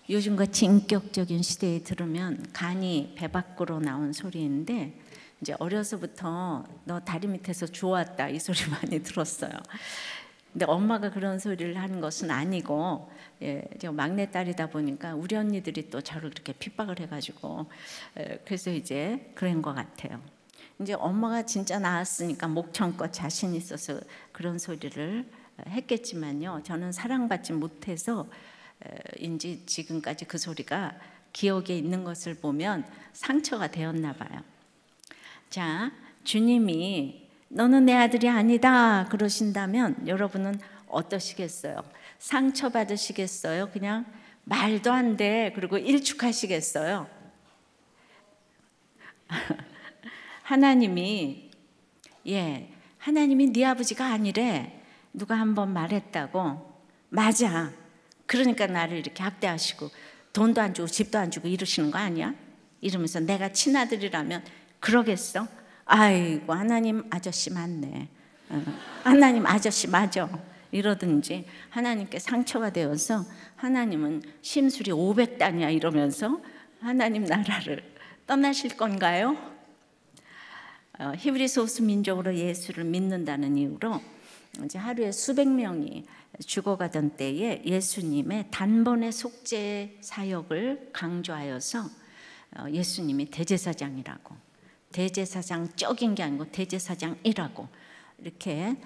요즘같이 인격적인 시대에 들으면 간이 배 밖으로 나온 소리인데, 이제 어려서부터 너 다리 밑에서 주워왔다 이 소리 많이 들었어요. 근데 엄마가 그런 소리를 하는 것은 아니고, 저 막내딸이다 보니까 우리 언니들이 또 저를 그렇게 핍박을 해가지고, 그래서 이제 그런 것 같아요. 이제 엄마가 진짜 낳았으니까 목청껏 자신 있어서 그런 소리를 했겠지만요, 저는 사랑받지 못해서 인지 지금까지 그 소리가 기억에 있는 것을 보면 상처가 되었나 봐요. 자, 주님이 너는 내 아들이 아니다 그러신다면 여러분은 어떠시겠어요? 상처받으시겠어요? 그냥 말도 안 돼 그리고 일축하시겠어요? 하나님이 하나님이 네 아버지가 아니래. 누가 한번 말했다고. 맞아. 그러니까 나를 이렇게 학대하시고 돈도 안 주고 집도 안 주고 이러시는 거 아니야? 이러면서 내가 친아들이라면 그러겠어? 아이고 하나님 아저씨 맞네. 하나님 아저씨 맞아. 이러든지 이러든지 상처가 되어서 하나님은 심술이 500단이야 이러면서 하나님 나라를 떠나실 건가요? 히브리 소수 민족으로 예수를 믿는다는 이유로 이제 하루에 수백 명이 죽어가던 때에 예수님의 단번에 속죄 사역을 강조하여서 예수님이 대제사장이라고, 대제사장적인 게 아니고 대제사장이라고 이렇게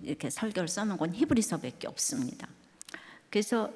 이렇게 설교를 써놓은 건 히브리서밖에 없습니다. 그래서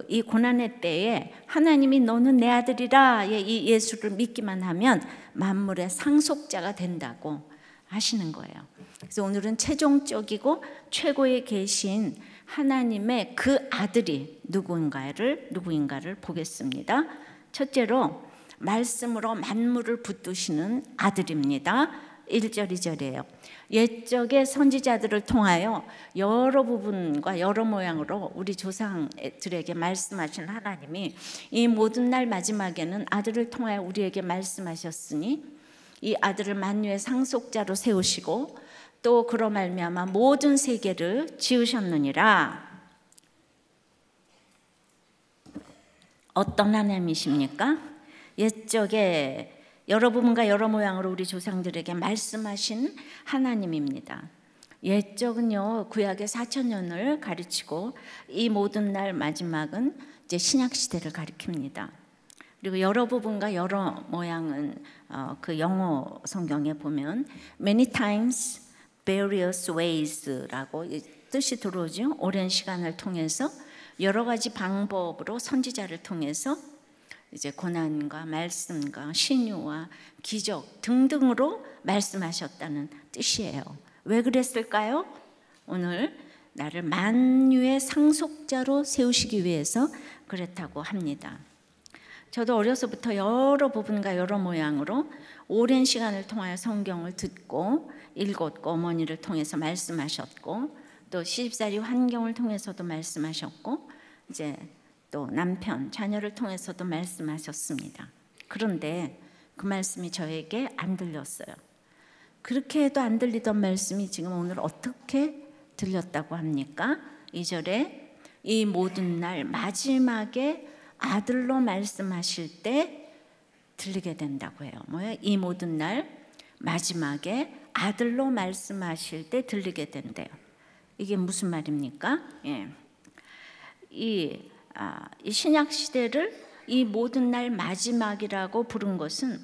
이 고난의 때에 하나님이 너는 내 아들이라 이 예수를 믿기만 하면 만물의 상속자가 된다고 하시는 거예요. 그래서 오늘은 최종적이고 최고의 계신 하나님의 그 아들이 누구인가를 보겠습니다. 첫째로 말씀으로 만물을 붙드시는 아들입니다. 1절 2절이에요. 옛적의 선지자들을 통하여 여러 부분과 여러 모양으로 우리 조상들에게 말씀하신 하나님이 이 모든 날 마지막에는 아들을 통하여 우리에게 말씀하셨으니 이 아들을 만유의 상속자로 세우시고 또 그로 말미암아 모든 세계를 지으셨느니라. 어떤 하나님이십니까? 옛적에 여러 부분과 여러 모양으로 우리 조상들에게 말씀하신 하나님입니다. 옛적은요 구약의 4,000년을 가르치고 이 모든 날 마지막은 이제 신약 시대를 가리킵니다. 그리고 여러 부분과 여러 모양은 그 영어 성경에 보면 many times, various ways라고 뜻이 들어오죠. 오랜 시간을 통해서 여러 가지 방법으로 선지자를 통해서 이제 고난과 말씀과 신유와 기적 등등으로 말씀하셨다는 뜻이에요. 왜 그랬을까요? 오늘 나를 만유의 상속자로 세우시기 위해서 그랬다고 합니다. 저도 어려서부터 여러 부분과 여러 모양으로 오랜 시간을 통하여 성경을 듣고 읽었고 어머니를 통해서 말씀하셨고 또 시집살이 환경을 통해서도 말씀하셨고 이제 또 남편, 자녀를 통해서도 말씀하셨습니다. 그런데 그 말씀이 저에게 안 들렸어요. 그렇게 해도 안 들리던 말씀이 지금 오늘 어떻게 들렸다고 합니까? 2절에 이 모든 날 마지막에 아들로 말씀하실 때 들리게 된다고 해요. 뭐예요? 이 모든 날 마지막에 아들로 말씀하실 때 들리게 된대요. 이게 무슨 말입니까? 이 신약 시대를 이 모든 날 마지막이라고 부른 것은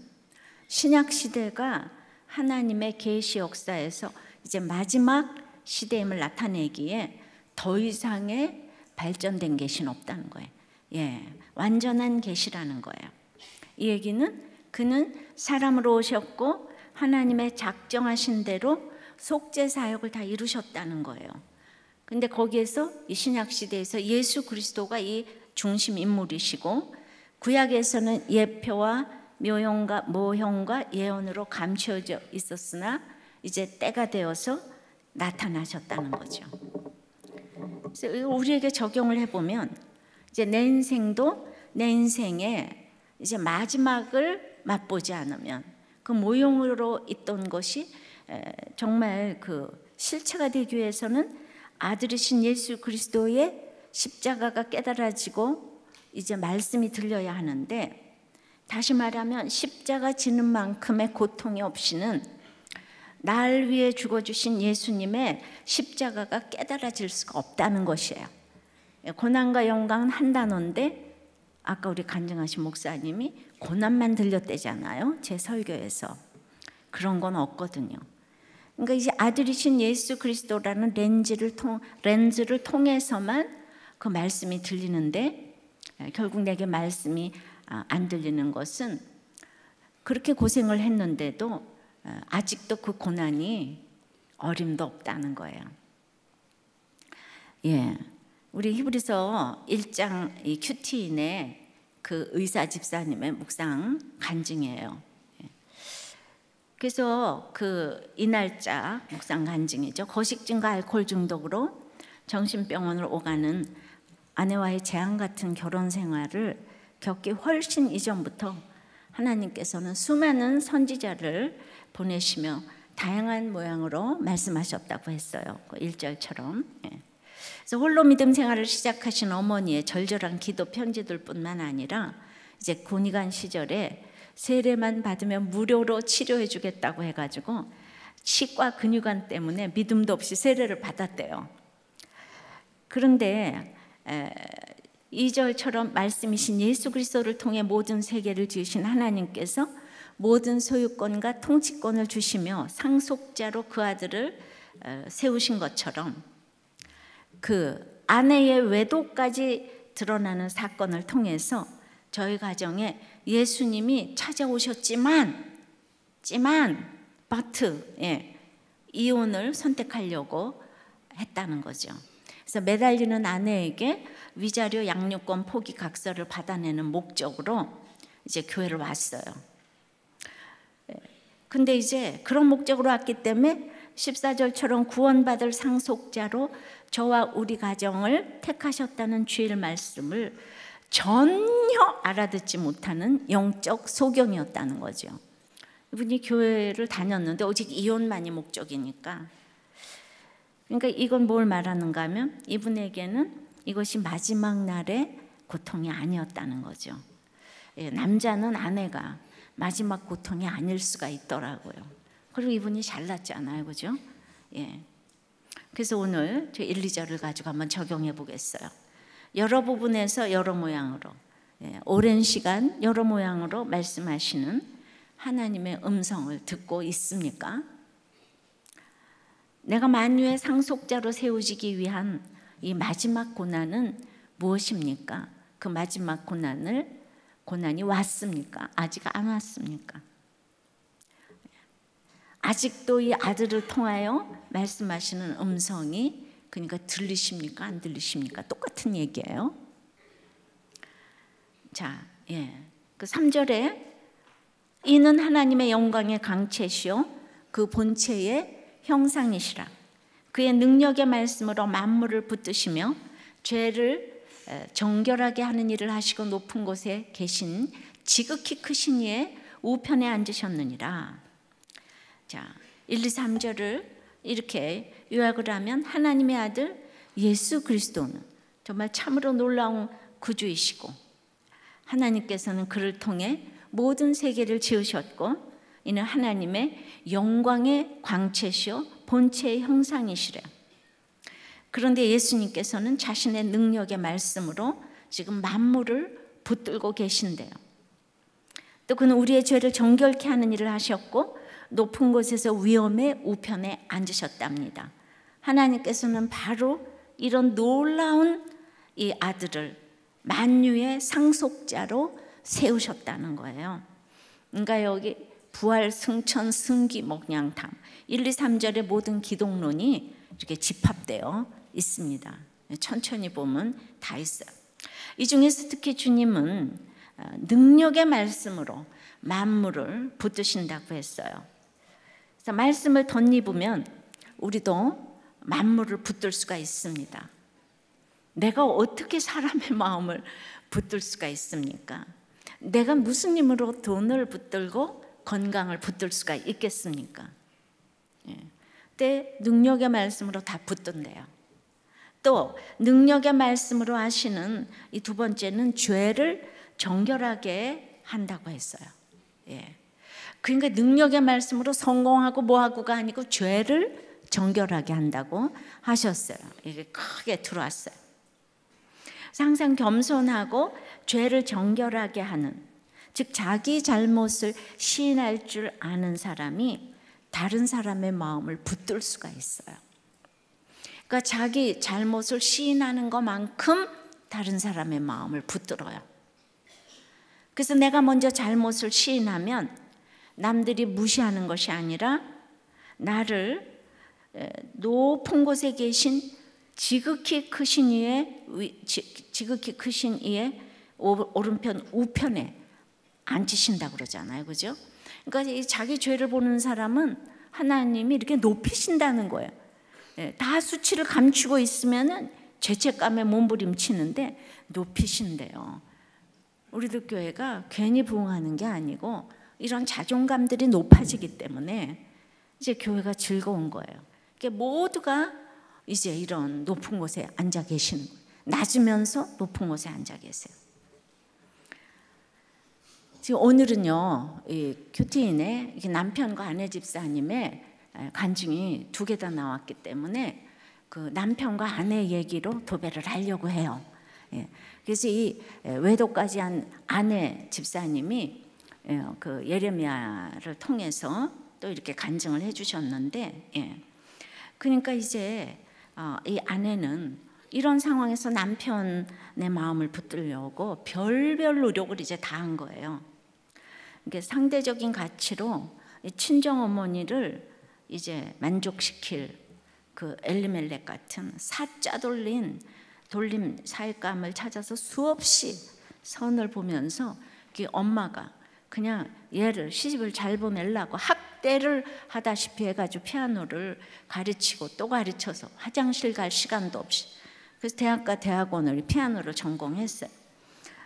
신약 시대가 하나님의 계시 역사에서 이제 마지막 시대임을 나타내기에 더 이상의 발전된 계시는 없다는 거예요. 완전한 계시라는 거예요. 이 얘기는 그는 사람으로 오셨고 하나님의 작정하신 대로 속죄 사역을 다 이루셨다는 거예요. 근데 거기에서 이 신약 시대에서 예수 그리스도가 이 중심 인물이시고 구약에서는 예표와 모형과 예언으로 감춰져 있었으나 이제 때가 되어서 나타나셨다는 거죠. 그래서 우리에게 적용을 해보면 이제 내 인생에 이제 마지막을 맛보지 않으면 그 모형으로 있던 것이 정말 그 실체가 되기 위해서는 아들이신 예수 그리스도의 십자가가 깨달아지고 이제 말씀이 들려야 하는데, 다시 말하면 십자가 지는 만큼의 고통이 없이는 날 위해 죽어주신 예수님의 십자가가 깨달아질 수가 없다는 것이에요. 고난과 영광은 한 단어인데 아까 우리 간증하신 목사님이 고난만 들렸대잖아요. 제 설교에서. 그런 건 없거든요. 그러니까 이제 아들이신 예수 그리스도라는 렌즈를 통해서만 그 말씀이 들리는데, 결국 내게 말씀이 안 들리는 것은 그렇게 고생을 했는데도 아직도 그 고난이 어림도 없다는 거예요. 예, 우리 히브리서 1장 이 큐티인의 그 의사 집사님의 묵상 간증이에요. 그래서 그 이날자 묵상 간증이죠. 거식증과 알코올 중독으로 정신병원으로 오가는 아내와의 재앙 같은 결혼 생활을 겪기 훨씬 이전부터 하나님께서는 수많은 선지자를 보내시며 다양한 모양으로 말씀하셨다고 했어요. 그 1절처럼. 그래서 홀로 믿음 생활을 시작하신 어머니의 절절한 기도 편지들뿐만 아니라 이제 군의관 시절에 세례만 받으면 무료로 치료해 주겠다고 해가지고 치과 근육관 때문에 믿음도 없이 세례를 받았대요. 그런데 2절처럼 말씀이신 예수 그리스도를 통해 모든 세계를 지으신 하나님께서 모든 소유권과 통치권을 주시며 상속자로 그 아들을 세우신 것처럼 그 아내의 외도까지 드러나는 사건을 통해서 저희 가정에 예수님이 찾아오셨지만 이혼을 선택하려고 했다는 거죠. 그래서 매달리는 아내에게 위자료 양육권 포기 각서를 받아내는 목적으로 이제 교회를 왔어요. 근데 이제 그런 목적으로 왔기 때문에 14절처럼 구원받을 상속자로 저와 우리 가정을 택하셨다는 주일 말씀을 전혀 알아듣지 못하는 영적 소경이었다는 거죠. 이분이 교회를 다녔는데 오직 이혼만이 목적이니까. 그러니까 이건 뭘 말하는가 하면 이분에게는 이것이 마지막 날의 고통이 아니었다는 거죠. 남자는 아내가 마지막 고통이 아닐 수가 있더라고요. 그리고 이분이 잘났잖아요, 그죠? 예. 그래서 오늘 저 1, 2절을 가지고 한번 적용해 보겠어요. 여러 부분에서 여러 모양으로, 오랜 시간 여러 모양으로 말씀하시는 하나님의 음성을 듣고 있습니까? 내가 만유의 상속자로 세우시기 위한 이 마지막 고난은 무엇입니까? 그 마지막 고난이 왔습니까? 아직 안 왔습니까? 아직도 이 아들을 통하여 말씀하시는 음성이 그러니까 들리십니까? 안 들리십니까? 똑같은 얘기예요. 자, 그 3절에 이는 하나님의 영광의 강체시요 그 본체의 형상이시라. 그의 능력의 말씀으로 만물을 붙드시며 죄를 정결하게 하는 일을 하시고 높은 곳에 계신 지극히 크신 이의 우편에 앉으셨느니라. 자, 1, 2, 3절을 이렇게 요약을 하면 하나님의 아들 예수 그리스도는 정말 참으로 놀라운 구주이시고 하나님께서는 그를 통해 모든 세계를 지으셨고 이는 하나님의 영광의 광채시요 본체의 형상이시래요. 그런데 예수님께서는 자신의 능력의 말씀으로 지금 만물을 붙들고 계신대요. 또 그는 우리의 죄를 정결케 하는 일을 하셨고 높은 곳에서 위엄의 우편에 앉으셨답니다. 하나님께서는 바로 이런 놀라운 이 아들을 만유의 상속자로 세우셨다는 거예요. 그러니까 여기 부활, 승천, 승기, 목량탐 1, 2, 3절의 모든 기독론이 이렇게 집합되어 있습니다. 천천히 보면 다 있어요. 이 중에서 특히 주님은 능력의 말씀으로 만물을 붙드신다고 했어요. 그래서 말씀을 덧입으면 우리도 만물을 붙들 수가 있습니다. 내가 어떻게 사람의 마음을 붙들 수가 있습니까? 내가 무슨 힘으로 돈을 붙들고 건강을 붙들 수가 있겠습니까? 근데 능력의 말씀으로 다 붙든대요. 또 능력의 말씀으로 하시는 이 두 번째는 죄를 정결하게 한다고 했어요. 예. 그러니까 능력의 말씀으로 성공하고 뭐하고가 아니고 죄를 정결하게 한다고 하셨어요. 이게 크게 들어왔어요. 항상 겸손하고 죄를 정결하게 하는, 즉 자기 잘못을 시인할 줄 아는 사람이 다른 사람의 마음을 붙들 수가 있어요. 그러니까 자기 잘못을 시인하는 것만큼 다른 사람의 마음을 붙들어요. 그래서 내가 먼저 잘못을 시인하면 남들이 무시하는 것이 아니라 나를 높은 곳에 계신 지극히 크신 이의 오른편 우편에 앉히신다 그러잖아요. 그죠? 그러니까 이 자기 죄를 보는 사람은 하나님이 이렇게 높이신다는 거예요. 다 수치를 감추고 있으면은 죄책감에 몸부림치는데 높이신대요. 우리들 교회가 괜히 부흥하는 게 아니고 이런 자존감들이 높아지기 때문에 이제 교회가 즐거운 거예요. 그러니까 모두가 이제 이런 높은 곳에 앉아 계시는 거예요. 낮으면서 높은 곳에 앉아 계세요. 지금 오늘은요, 이 큐티인의 남편과 아내 집사님의 간증이 2개 다 나왔기 때문에 그 남편과 아내 얘기로 도배를 하려고 해요. 그래서 이 외도까지 한 아내 집사님이 그 예레미야를 통해서 또 이렇게 간증을 해주셨는데, 그러니까 이제 이 아내는 이런 상황에서 남편의 마음을 붙들려고 별별 노력을 이제 다 한 거예요. 이게 상대적인 가치로 친정 어머니를 이제 만족시킬 그 엘리멜렉 같은 사짜 돌림 사익감을 찾아서 수없이 선을 보면서 그 엄마가 그냥 얘를 시집을 잘 보내려고 학대를 하다시피 해가지고 피아노를 가르치고 또 가르쳐서 화장실 갈 시간도 없이, 그래서 대학과 대학원을 피아노를 전공했어요.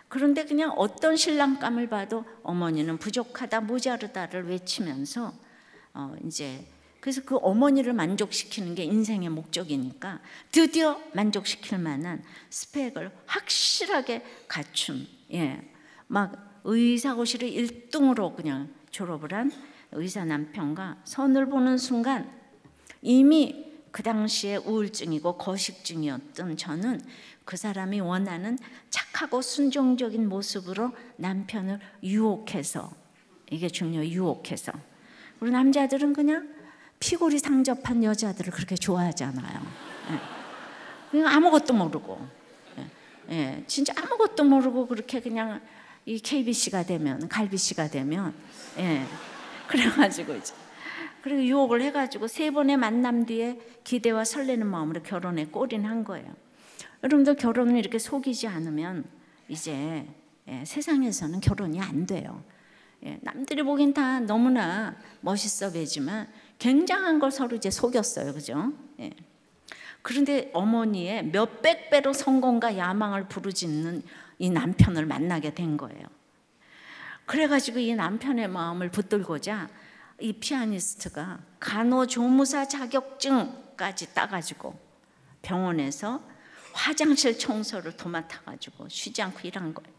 그런데 그냥 어떤 신랑감을 봐도 어머니는 부족하다 모자르다를 외치면서 이제 그래서 그 어머니를 만족시키는 게 인생의 목적이니까 드디어 만족시킬 만한 스펙을 확실하게 갖춘, 막 의사고시를 1등으로 그냥 졸업을 한 의사 남편과 선을 보는 순간 이미 그 당시에 우울증이고 거식증이었던 저는 그 사람이 원하는 착하고 순종적인 모습으로 남편을 유혹해서, 이게 중요해요. 유혹해서. 우리 남자들은 그냥 피골이 상접한 여자들을 그렇게 좋아하잖아요. 그냥 아무것도 모르고, 진짜 아무것도 모르고 그렇게 그냥 이 KBC가 되면, 갈비씨가 되면, 그래가지고 이제 그리고 유혹을 해가지고 3번의 만남 뒤에 기대와 설레는 마음으로 결혼에 골인한 거예요. 여러분들 결혼을 이렇게 속이지 않으면 이제 세상에서는 결혼이 안 돼요. 남들이 보기엔 다 너무나 멋있어 보이지만 굉장한 걸 서로 이제 속였어요. 그죠? 그런데 어머니의 몇백 배로 성공과 야망을 부르짖는 이 남편을 만나게 된 거예요. 그래가지고 이 남편의 마음을 붙들고자 이 피아니스트가 간호조무사 자격증까지 따가지고 병원에서 화장실 청소를 도맡아가지고 쉬지 않고 일한 거예요.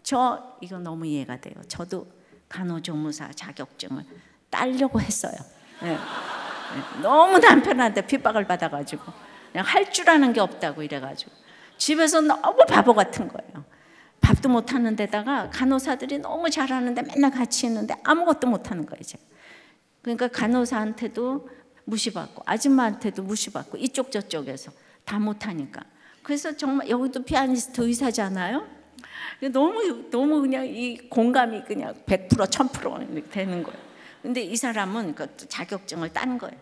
저 이거 너무 이해가 돼요. 저도 간호조무사 자격증을 따려고 했어요. 너무 남편한테 핍박을 받아가지고 그냥 할 줄 아는 게 없다고 이래가지고 집에서 너무 바보 같은 거예요. 밥도 못하는 데다가 간호사들이 너무 잘하는데 맨날 같이 있는데 아무것도 못하는 거예요. 제가. 그러니까 간호사한테도 무시받고 아줌마한테도 무시받고 이쪽 저쪽에서 다 못하니까. 그래서 정말 여기도 피아니스트 의사잖아요. 너무 그냥 이 공감이 그냥 100% 1000% 되는 거예요. 근데 이 사람은 그 자격증을 딴 거예요.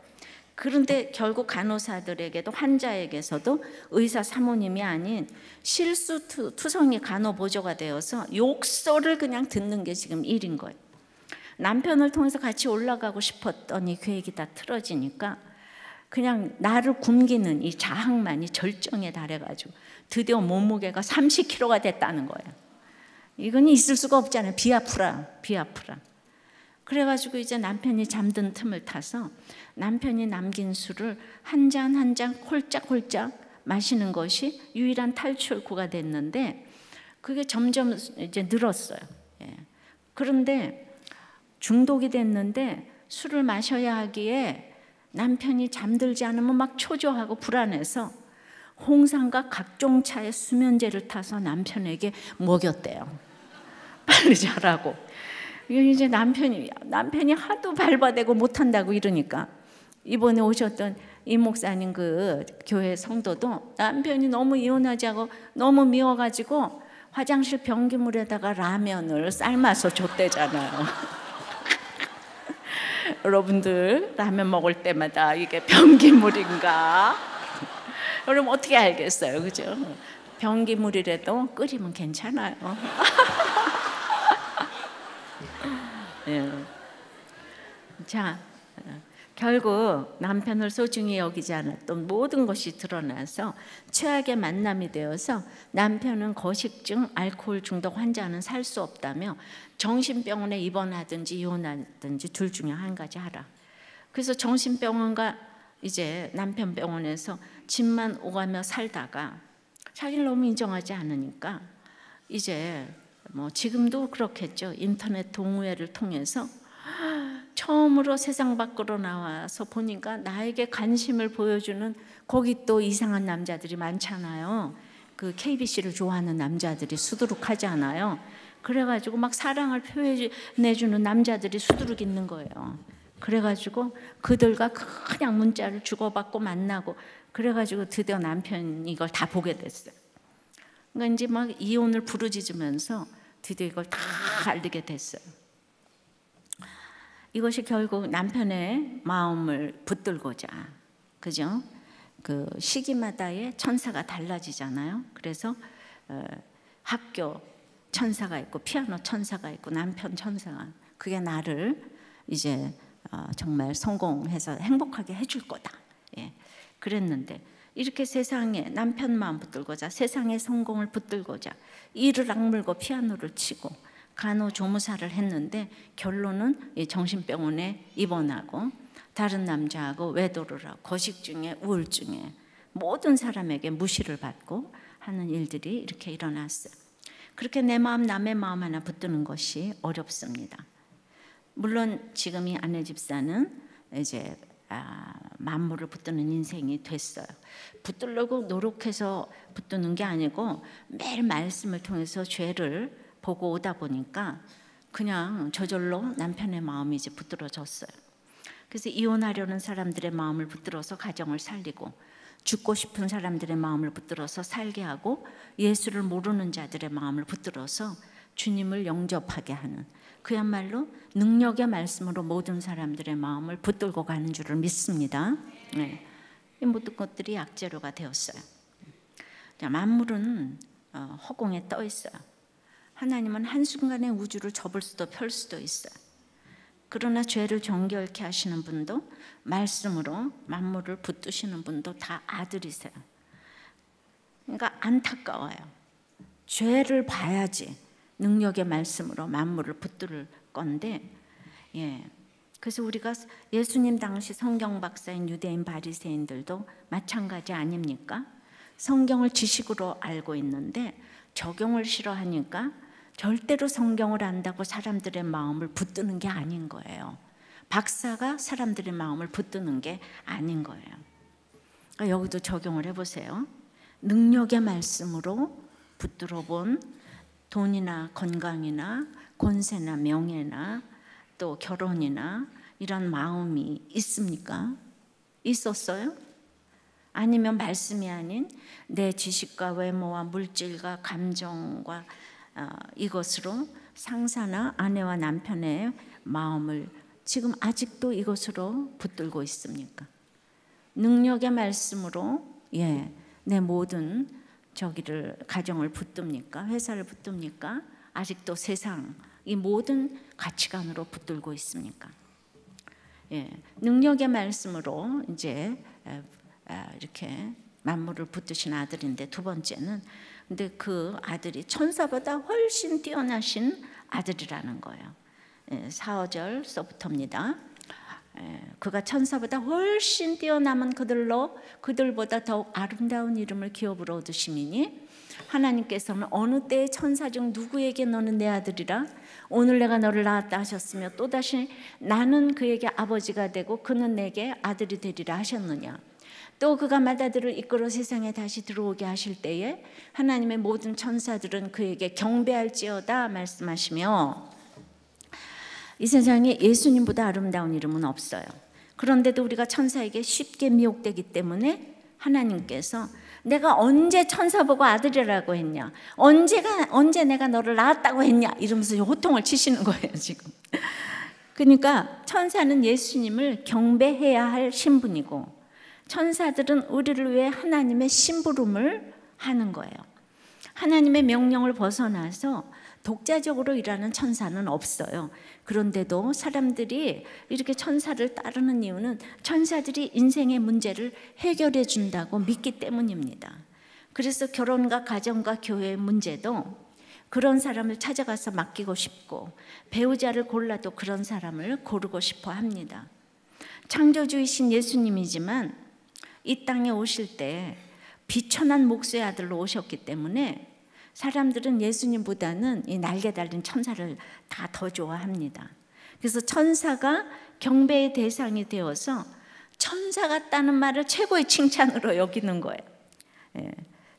그런데 결국 간호사들에게도 환자에게서도 의사 사모님이 아닌 실수투성이 간호보조가 되어서 욕설을 그냥 듣는 게 지금 일인 거예요. 남편을 통해서 같이 올라가고 싶었던 이 계획이 다 틀어지니까 그냥 나를 굶기는 이 자학만이 절정에 달해가지고 드디어 몸무게가 30kg가 됐다는 거예요. 이건 있을 수가 없잖아요. 비아프라. 그래가지고 이제 남편이 잠든 틈을 타서 남편이 남긴 술을 한 잔 한 잔 홀짝홀짝 마시는 것이 유일한 탈출구가 됐는데 그게 점점 이제 늘었어요. 예. 그런데 중독이 됐는데 술을 마셔야 하기에 남편이 잠들지 않으면 막 초조하고 불안해서 홍삼과 각종 차에 수면제를 타서 남편에게 먹였대요. 빨리 자라고. 이제 남편이 하도 발바대고 못한다고 이러니까 이번에 오셨던 이 목사님 그 교회 성도도 남편이 너무 이혼하자고 너무 미워가지고 화장실 변기물에다가 라면을 삶아서 줬대잖아요. 여러분들 라면 먹을 때마다 이게 변기물인가? 여러분 어떻게 알겠어요, 그죠? 변기물이라도 끓이면 괜찮아요. 예. 자, 결국 남편을 소중히 여기지 않았던 모든 것이 드러나서 최악의 만남이 되어서 남편은 거식증, 알코올 중독 환자는 살 수 없다며 정신병원에 입원하든지 이혼하든지 둘 중에 한 가지 하라. 그래서 정신병원과 이제 남편 병원에서 집만 오가며 살다가 자기를 너무 인정하지 않으니까 이제 뭐 지금도 그렇겠죠. 인터넷 동호회를 통해서 처음으로 세상 밖으로 나와서 보니까 나에게 관심을 보여주는 거기 또 이상한 남자들이 많잖아요. 그 KBC를 좋아하는 남자들이 수두룩하잖아요. 그래가지고 막 사랑을 표현해주는 남자들이 수두룩 있는 거예요. 그래가지고 그들과 그냥 문자를 주고받고 만나고 그래가지고 드디어 남편이 이걸 다 보게 됐어요. 그러니까 이제 막 이혼을 부르짖으면서 드디어 이걸 다 알게 됐어요. 이것이 결국 남편의 마음을 붙들고자, 그죠? 그 시기마다의 천사가 달라지잖아요. 그래서 학교 천사가 있고 피아노 천사가 있고 남편 천사가, 그게 나를 이제 정말 성공해서 행복하게 해줄 거다. 예. 그랬는데 이렇게 세상에 남편 마음 붙들고자, 세상의 성공을 붙들고자 이를 악물고 피아노를 치고 간호조무사를 했는데 결론은 정신병원에 입원하고 다른 남자하고 외도를 하고 거식증에 우울증에 모든 사람에게 무시를 받고 하는 일들이 이렇게 일어났어요. 그렇게 내 마음 남의 마음 하나 붙드는 것이 어렵습니다. 물론 지금 이 아내 집사는 이제 만물을 붙드는 인생이 됐어요. 붙들려고 노력해서 붙드는 게 아니고 매일 말씀을 통해서 죄를 보고 오다 보니까 그냥 저절로 남편의 마음이 이제 붙들어졌어요. 그래서 이혼하려는 사람들의 마음을 붙들어서 가정을 살리고, 죽고 싶은 사람들의 마음을 붙들어서 살게 하고, 예수를 모르는 자들의 마음을 붙들어서 주님을 영접하게 하는, 그야말로 능력의 말씀으로 모든 사람들의 마음을 붙들고 가는 줄을 믿습니다. 네. 이 모든 것들이 약재료가 되었어요. 자, 만물은 허공에 떠 있어요. 하나님은 한순간에 우주를 접을 수도 펼 수도 있어요. 그러나 죄를 정결케 하시는 분도 말씀으로 만물을 붙드시는 분도 다 아들이세요. 그러니까 안타까워요. 죄를 봐야지 능력의 말씀으로 만물을 붙들 건데, 예. 그래서 우리가 예수님 당시 성경 박사인 유대인 바리새인들도 마찬가지 아닙니까? 성경을 지식으로 알고 있는데 적용을 싫어하니까 절대로 성경을 안다고 사람들의 마음을 붙드는 게 아닌 거예요. 박사가 사람들의 마음을 붙드는 게 아닌 거예요. 그러니까 여기도 적용을 해보세요. 능력의 말씀으로 붙들어 본 돈이나 건강이나 권세나 명예나 또 결혼이나 이런 마음이 있습니까? 있었어요? 아니면 말씀이 아닌 내 지식과 외모와 물질과 감정과 이것으로 상사나 아내와 남편의 마음을 지금 아직도 이것으로 붙들고 있습니까? 능력의 말씀으로 내 모든 저기를 가정을 붙듭니까? 회사를 붙듭니까? 아직도 세상 이 모든 가치관으로 붙들고 있습니까? 능력의 말씀으로 이제 이렇게 만물을 붙드신 아들인데, 두 번째는 근데 그 아들이 천사보다 훨씬 뛰어나신 아들이라는 거예요. 4절서부터입니다. 그가 천사보다 훨씬 뛰어남은 그들보다 더욱 아름다운 이름을 기업으로 얻으심이니 하나님께서는 어느 때의 천사 중 누구에게 너는 내 아들이라 오늘 내가 너를 낳았다 하셨으며 또다시 나는 그에게 아버지가 되고 그는 내게 아들이 되리라 하셨느냐. 또 그가 맏아들을 이끌어 세상에 다시 들어오게 하실 때에 하나님의 모든 천사들은 그에게 경배할지어다 말씀하시며, 이 세상에 예수님보다 아름다운 이름은 없어요. 그런데도 우리가 천사에게 쉽게 미혹되기 때문에 하나님께서 내가 언제 천사 보고 아들이라고 했냐, 언제 내가 너를 낳았다고 했냐 이러면서 호통을 치시는 거예요 지금. 그러니까 천사는 예수님을 경배해야 할 신분이고 천사들은 우리를 위해 하나님의 심부름을 하는 거예요. 하나님의 명령을 벗어나서 독자적으로 일하는 천사는 없어요. 그런데도 사람들이 이렇게 천사를 따르는 이유는 천사들이 인생의 문제를 해결해 준다고 믿기 때문입니다. 그래서 결혼과 가정과 교회의 문제도 그런 사람을 찾아가서 맡기고 싶고 배우자를 골라도 그런 사람을 고르고 싶어 합니다. 창조주이신 예수님이지만 이 땅에 오실 때 비천한 목수의 아들로 오셨기 때문에 사람들은 예수님보다는 이 날개 달린 천사를 다 더 좋아합니다. 그래서 천사가 경배의 대상이 되어서 천사 같다는 말을 최고의 칭찬으로 여기는 거예요.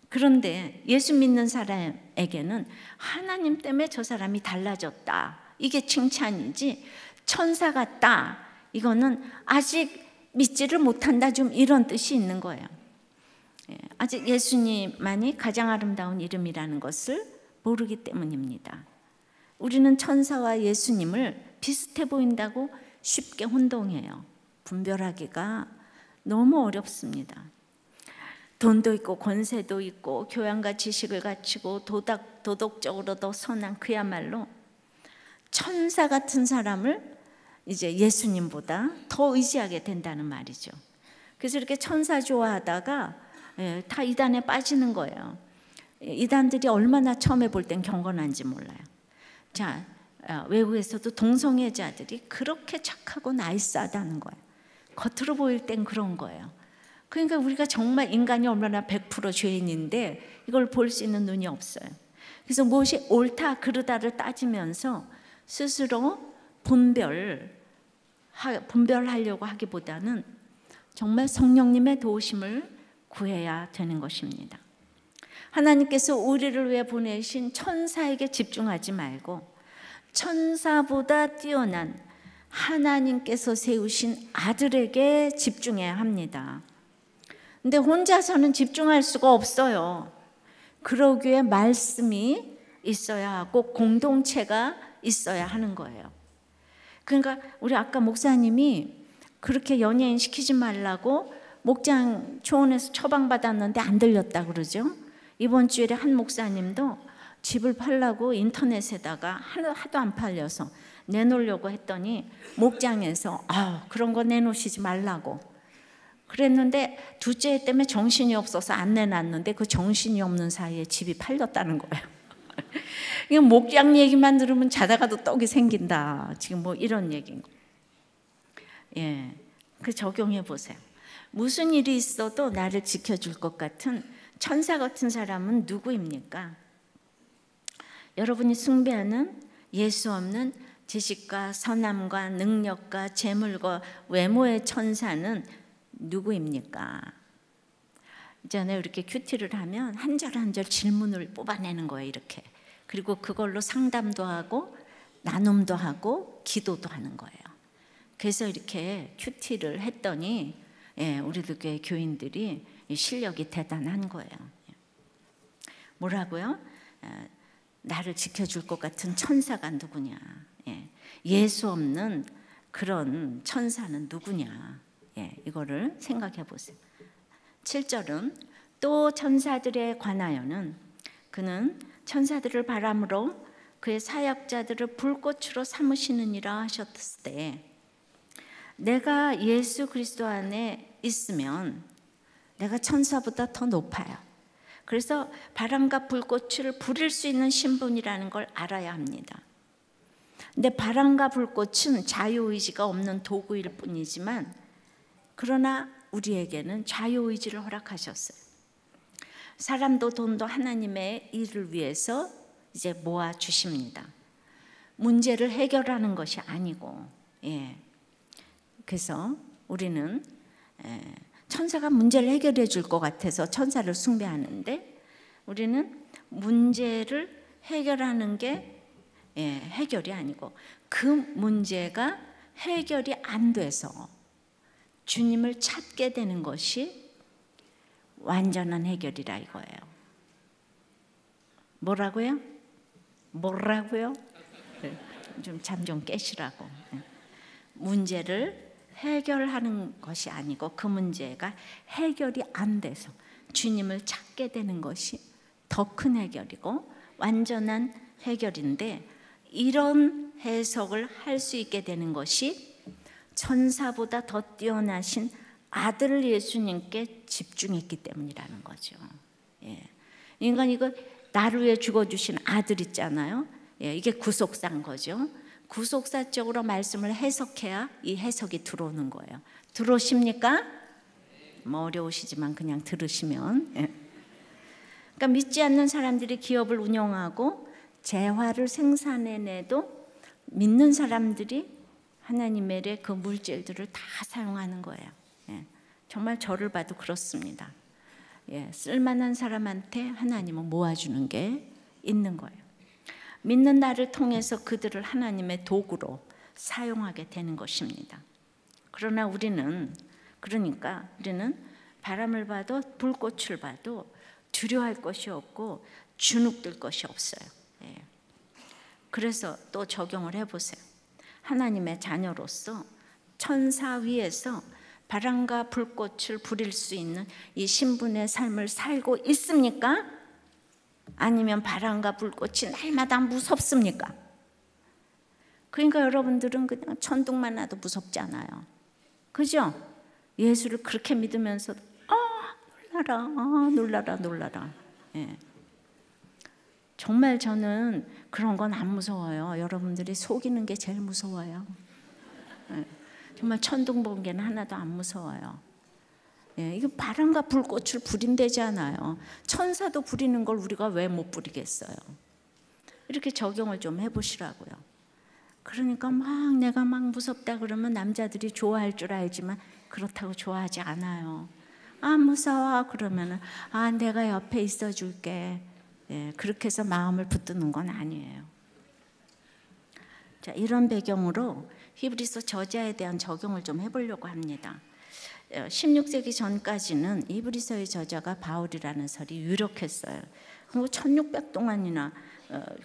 그런데 예수 믿는 사람에게는 하나님 때문에 저 사람이 달라졌다, 이게 칭찬이지 천사 같다 이거는 아직 믿지를 못한다, 좀 이런 뜻이 있는 거예요. 아직 예수님만이 가장 아름다운 이름이라는 것을 모르기 때문입니다. 우리는 천사와 예수님을 비슷해 보인다고 쉽게 혼동해요. 분별하기가 너무 어렵습니다. 돈도 있고 권세도 있고 교양과 지식을 갖추고 도덕적으로도 선한 그야말로 천사 같은 사람을 이제 예수님보다 더 의지하게 된다는 말이죠. 그래서 이렇게 천사 좋아하다가 다 이단에 빠지는 거예요. 이단들이 얼마나 처음에 볼 땐 경건한지 몰라요. 자, 외국에서도 동성애자들이 그렇게 착하고 나이스하다는 거예요. 겉으로 보일 땐 그런 거예요. 그러니까 우리가 정말 인간이 얼마나 100% 죄인인데 이걸 볼 수 있는 눈이 없어요. 그래서 무엇이 옳다 그르다를 따지면서 스스로 분별하려고 하기보다는 정말 성령님의 도우심을 구해야 되는 것입니다. 하나님께서 우리를 위해 보내신 천사에게 집중하지 말고 천사보다 뛰어난 하나님께서 세우신 아들에게 집중해야 합니다. 근데 혼자서는 집중할 수가 없어요. 그러기에 말씀이 있어야 하고 공동체가 있어야 하는 거예요. 그러니까 우리 아까 목사님이 그렇게 연예인 시키지 말라고 목장 초원에서 처방받았는데 안 들렸다 그러죠. 이번 주일에 한 목사님도 집을 팔라고 인터넷에다가 하도 안 팔려서 내놓으려고 했더니 목장에서 그런 거 내놓으시지 말라고 그랬는데 둘째 해 때문에 정신이 없어서 안 내놨는데 그 정신이 없는 사이에 집이 팔렸다는 거예요. 이거 목장 얘기만 들으면 자다가도 떡이 생긴다, 지금 뭐 이런 얘기인 거예요. 그 적용해 보세요. 무슨 일이 있어도 나를 지켜줄 것 같은 천사 같은 사람은 누구입니까? 여러분이 숭배하는 예수 없는 지식과 선함과 능력과 재물과 외모의 천사는 누구입니까? 있잖아요, 이렇게 큐티를 하면 한 절 한 절 질문을 뽑아내는 거예요, 이렇게. 그리고 그걸로 상담도 하고 나눔도 하고 기도도 하는 거예요. 그래서 이렇게 큐티를 했더니 우리들 교회 교인들이 실력이 대단한 거예요. 뭐라고요? 나를 지켜줄 것 같은 천사가 누구냐? 예수 없는 그런 천사는 누구냐? 이거를 생각해 보세요. 7절은 또 천사들에 관하여는 그는 천사들을 바람으로 그의 사역자들을 불꽃으로 삼으시느니라 하셨을 때, 내가 예수 그리스도 안에 있으면 내가 천사보다 더 높아요. 그래서 바람과 불꽃을 부릴 수 있는 신분이라는 걸 알아야 합니다. 근데 바람과 불꽃은 자유의지가 없는 도구일 뿐이지만 그러나 우리에게는 자유의지를 허락하셨어요. 사람도 돈도 하나님의 일을 위해서 이제 모아 주십니다. 문제를 해결하는 것이 아니고, 그래서 우리는 천사가 문제를 해결해 줄 것 같아서 천사를 숭배하는데, 우리는 문제를 해결하는 게 해결이 아니고 그 문제가 해결이 안 돼서 주님을 찾게 되는 것이 완전한 해결이라 이거예요. 뭐라고요? 좀 잠 좀 깨시라고. 문제를 해결하는 것이 아니고 그 문제가 해결이 안 돼서 주님을 찾게 되는 것이 더 큰 해결이고 완전한 해결인데, 이런 해석을 할 수 있게 되는 것이 천사보다 더 뛰어나신 아들 예수님께 집중했기 때문이라는 거죠. 인간 이거 나를 위해 죽어주신 아들 있잖아요. 이게 구속사인 거죠. 구속사적으로 말씀을 해석해야 이 해석이 들어오는 거예요. 들어오십니까? 뭐 어려우시지만 그냥 들으시면. 그러니까 믿지 않는 사람들이 기업을 운영하고 재화를 생산해내도 믿는 사람들이 하나님의 일에 그 물질들을 다 사용하는 거예요. 정말 저를 봐도 그렇습니다. 쓸만한 사람한테 하나님은 모아주는 게 있는 거예요. 믿는 나를 통해서 그들을 하나님의 도구로 사용하게 되는 것입니다. 그러나 우리는 바람을 봐도 불꽃을 봐도 두려워할 것이 없고 주눅들 것이 없어요. 그래서 또 적용을 해보세요. 하나님의 자녀로서 천사 위에서 바람과 불꽃을 부릴 수 있는 이 신분의 삶을 살고 있습니까? 아니면 바람과 불꽃이 날마다 무섭습니까? 그러니까 여러분들은 그냥 천둥만 나도 무섭지 않아요. 그죠? 예수를 그렇게 믿으면서 놀라라. 정말 저는 그런 건 안 무서워요. 여러분들이 속이는 게 제일 무서워요. 정말 천둥 번개는 하나도 안 무서워요. 이거 바람과 불꽃을 부린다지 않아요. 천사도 부리는 걸 우리가 왜 못 부리겠어요? 이렇게 적용을 좀 해보시라고요. 그러니까 내가 무섭다 그러면 남자들이 좋아할 줄 알지만 그렇다고 좋아하지 않아요. 무서워 그러면은 내가 옆에 있어 줄게. 그렇게 해서 마음을 붙드는 건 아니에요. 자, 이런 배경으로 히브리서 저자에 대한 적용을 좀 해보려고 합니다. 16세기 전까지는 히브리서의 저자가 바울이라는 설이 유력했어요. 그리고 1600 동안이나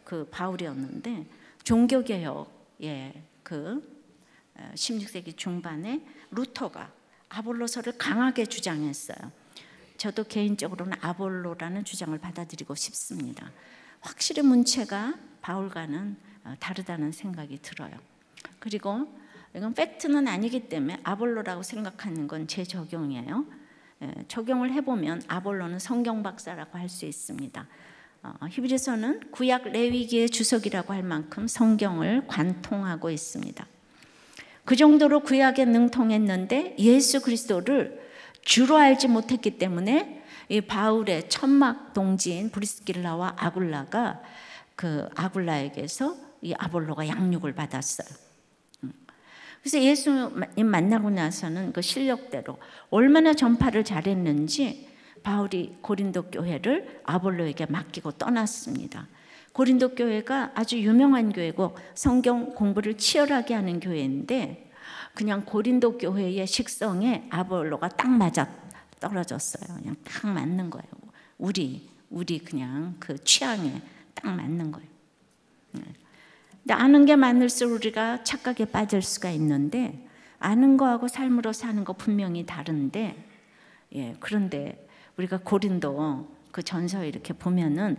그 바울이었는데, 종교개혁 16세기 중반에 루터가 아볼로서를 강하게 주장했어요. 저도 개인적으로는 아볼로라는 주장을 받아들이고 싶습니다. 확실히 문체가 바울과는 다르다는 생각이 들어요. 그리고 이건 팩트는 아니기 때문에 아볼로라고 생각하는 건 제 적용이에요. 적용을 해보면 아볼로는 성경 박사라고 할 수 있습니다. 히브리서는 구약 레위기의 주석이라고 할 만큼 성경을 관통하고 있습니다. 그 정도로 구약에 능통했는데 예수 그리스도를 주로 알지 못했기 때문에 이 바울의 천막 동지인 브리스길라와 아굴라가 그 아굴라에게서 이 아볼로가 양육을 받았어요. 그래서 예수님 만나고 나서는 그 실력대로 얼마나 전파를 잘했는지 바울이 고린도 교회를 아볼로에게 맡기고 떠났습니다. 고린도 교회가 아주 유명한 교회고 성경 공부를 치열하게 하는 교회인데, 그냥 고린도 교회의 식성에 아볼로가 딱 맞아 떨어졌어요. 그냥 딱 맞는 거예요. 우리 그냥 그 취향에 딱 맞는 거예요. 근데 아는 게 많을수록 우리가 착각에 빠질 수가 있는데, 아는 거하고 삶으로 사는 거 분명히 다른데, 그런데 우리가 고린도 그 전서 이렇게 보면은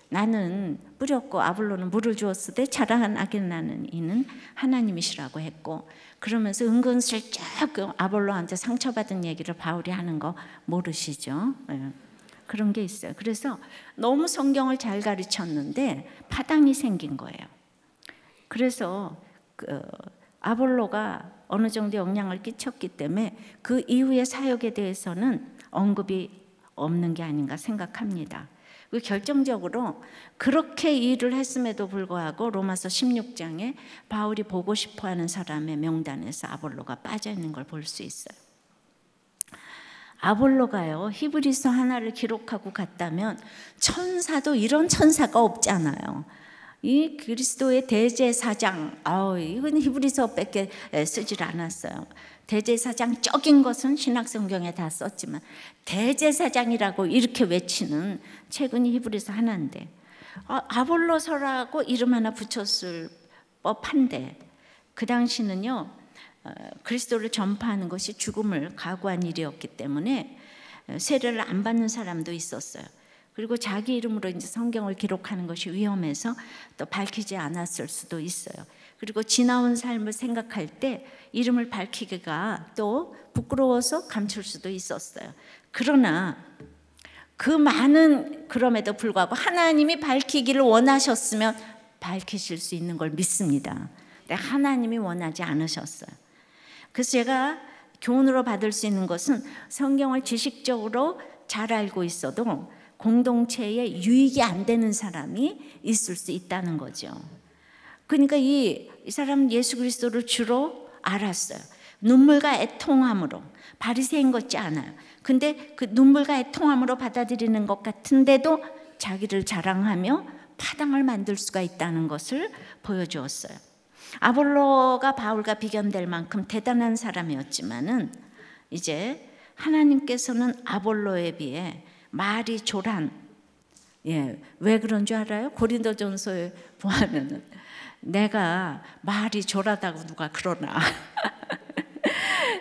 나는 뿌렸고 아볼로는 물을 주었을 때 자라나게 나는 이는 하나님이시라고 했고, 그러면서 은근슬쩍 그 아볼로한테 상처받은 얘기를 바울이 하는 거 모르시죠? 그런 게 있어요. 그래서 너무 성경을 잘 가르쳤는데 파당이 생긴 거예요. 그래서 아볼로가 어느 정도 영향을 끼쳤기 때문에 그 이후의 사역에 대해서는 언급이 없는 게 아닌가 생각합니다. 결정적으로 그렇게 일을 했음에도 불구하고 로마서 16장에 바울이 보고 싶어하는 사람의 명단에서 아볼로가 빠져 있는 걸 볼 수 있어요. 아볼로가요, 히브리서 하나를 기록하고 갔다면 천사도 이런 천사가 없잖아요. 이 그리스도의 대제사장, 이건 히브리서밖에 쓰질 않았어요. 대제사장적인 것은 신약성경에 다 썼지만 대제사장이라고 이렇게 외치는 책은 히브리서 하나인데, 아볼로서라고 이름 하나 붙였을 법한데, 그 당시는요 그리스도를 전파하는 것이 죽음을 각오한 일이었기 때문에 세례를 안 받는 사람도 있었어요. 그리고 자기 이름으로 이제 성경을 기록하는 것이 위험해서 또 밝히지 않았을 수도 있어요. 그리고 지나온 삶을 생각할 때 이름을 밝히기가 또 부끄러워서 감출 수도 있었어요. 그러나 그 많은, 그럼에도 불구하고 하나님이 밝히기를 원하셨으면 밝히실 수 있는 걸 믿습니다. 근데 하나님이 원하지 않으셨어요. 그래서 제가 교훈으로 받을 수 있는 것은 성경을 지식적으로 잘 알고 있어도 공동체에 유익이 안 되는 사람이 있을 수 있다는 거죠. 그러니까 이 사람은 예수 그리스도를 주로 알았어요. 눈물과 애통함으로, 바리새인 같지 않아요. 근데 그 눈물과 애통함으로 받아들이는 것 같은데도 자기를 자랑하며 파당을 만들 수가 있다는 것을 보여주었어요. 아볼로가 바울과 비견될 만큼 대단한 사람이었지만은 이제 하나님께서는 아볼로에 비해 말이 조란, 왜 그런 줄 알아요? 고린도전서에 보면은 내가 말이 조라다고 누가 그러나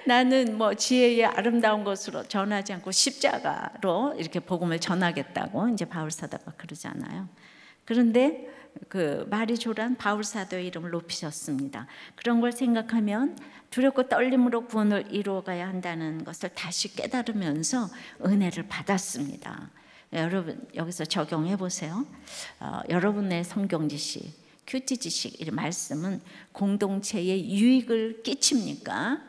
나는 뭐 지혜의 아름다운 것으로 전하지 않고 십자가로 이렇게 복음을 전하겠다고 이제 바울 사도가 그러잖아요. 그런데 그 말이 조란 바울 사도의 이름을 높이셨습니다. 그런 걸 생각하면 두렵고 떨림으로 구원을 이루어가야 한다는 것을 다시 깨달으면서 은혜를 받았습니다. 여러분 여기서 적용해 보세요. 여러분의 성경 지식, 큐티 지식, 이 말씀은 공동체에 유익을 끼칩니까?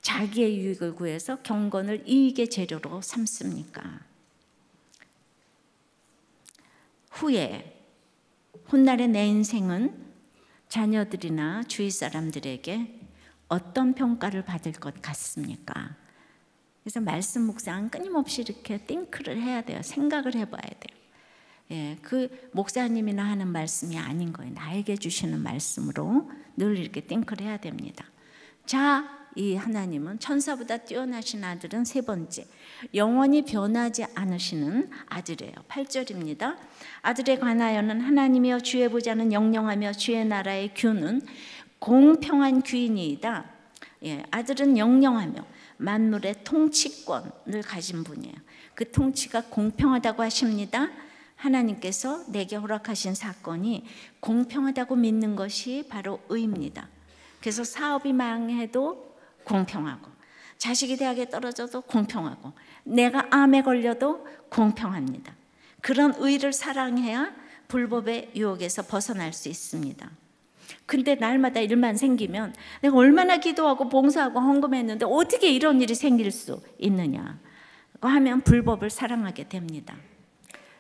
자기의 유익을 구해서 경건을 이익의 재료로 삼습니까? 후에 훗날의 내 인생은 자녀들이나 주위 사람들에게 어떤 평가를 받을 것 같습니까? 그래서 말씀 묵상은 끊임없이 이렇게 띵크를 해야 돼요. 생각을 해봐야 돼요. 그 목사님이나 하는 말씀이 아닌 거예요. 나에게 주시는 말씀으로 늘 이렇게 띵크를 해야 됩니다. 자, 이 하나님은 천사보다 뛰어나신 아들은 세 번째, 영원히 변하지 않으시는 아들이에요. 8절입니다. 아들에 관하여는 하나님이여 주의 보좌는 영영하며 주의 나라의 규는 공평한 규이니이다. 아들은 영영하며 만물의 통치권을 가진 분이에요. 그 통치가 공평하다고 하십니다. 하나님께서 내게 허락하신 사건이 공평하다고 믿는 것이 바로 의입니다. 그래서 사업이 망해도 공평하고, 자식이 대학에 떨어져도 공평하고, 내가 암에 걸려도 공평합니다. 그런 의를 사랑해야 불법의 유혹에서 벗어날 수 있습니다. 근데 날마다 일만 생기면 내가 얼마나 기도하고 봉사하고 헌금했는데 어떻게 이런 일이 생길 수 있느냐 하면 불법을 사랑하게 됩니다.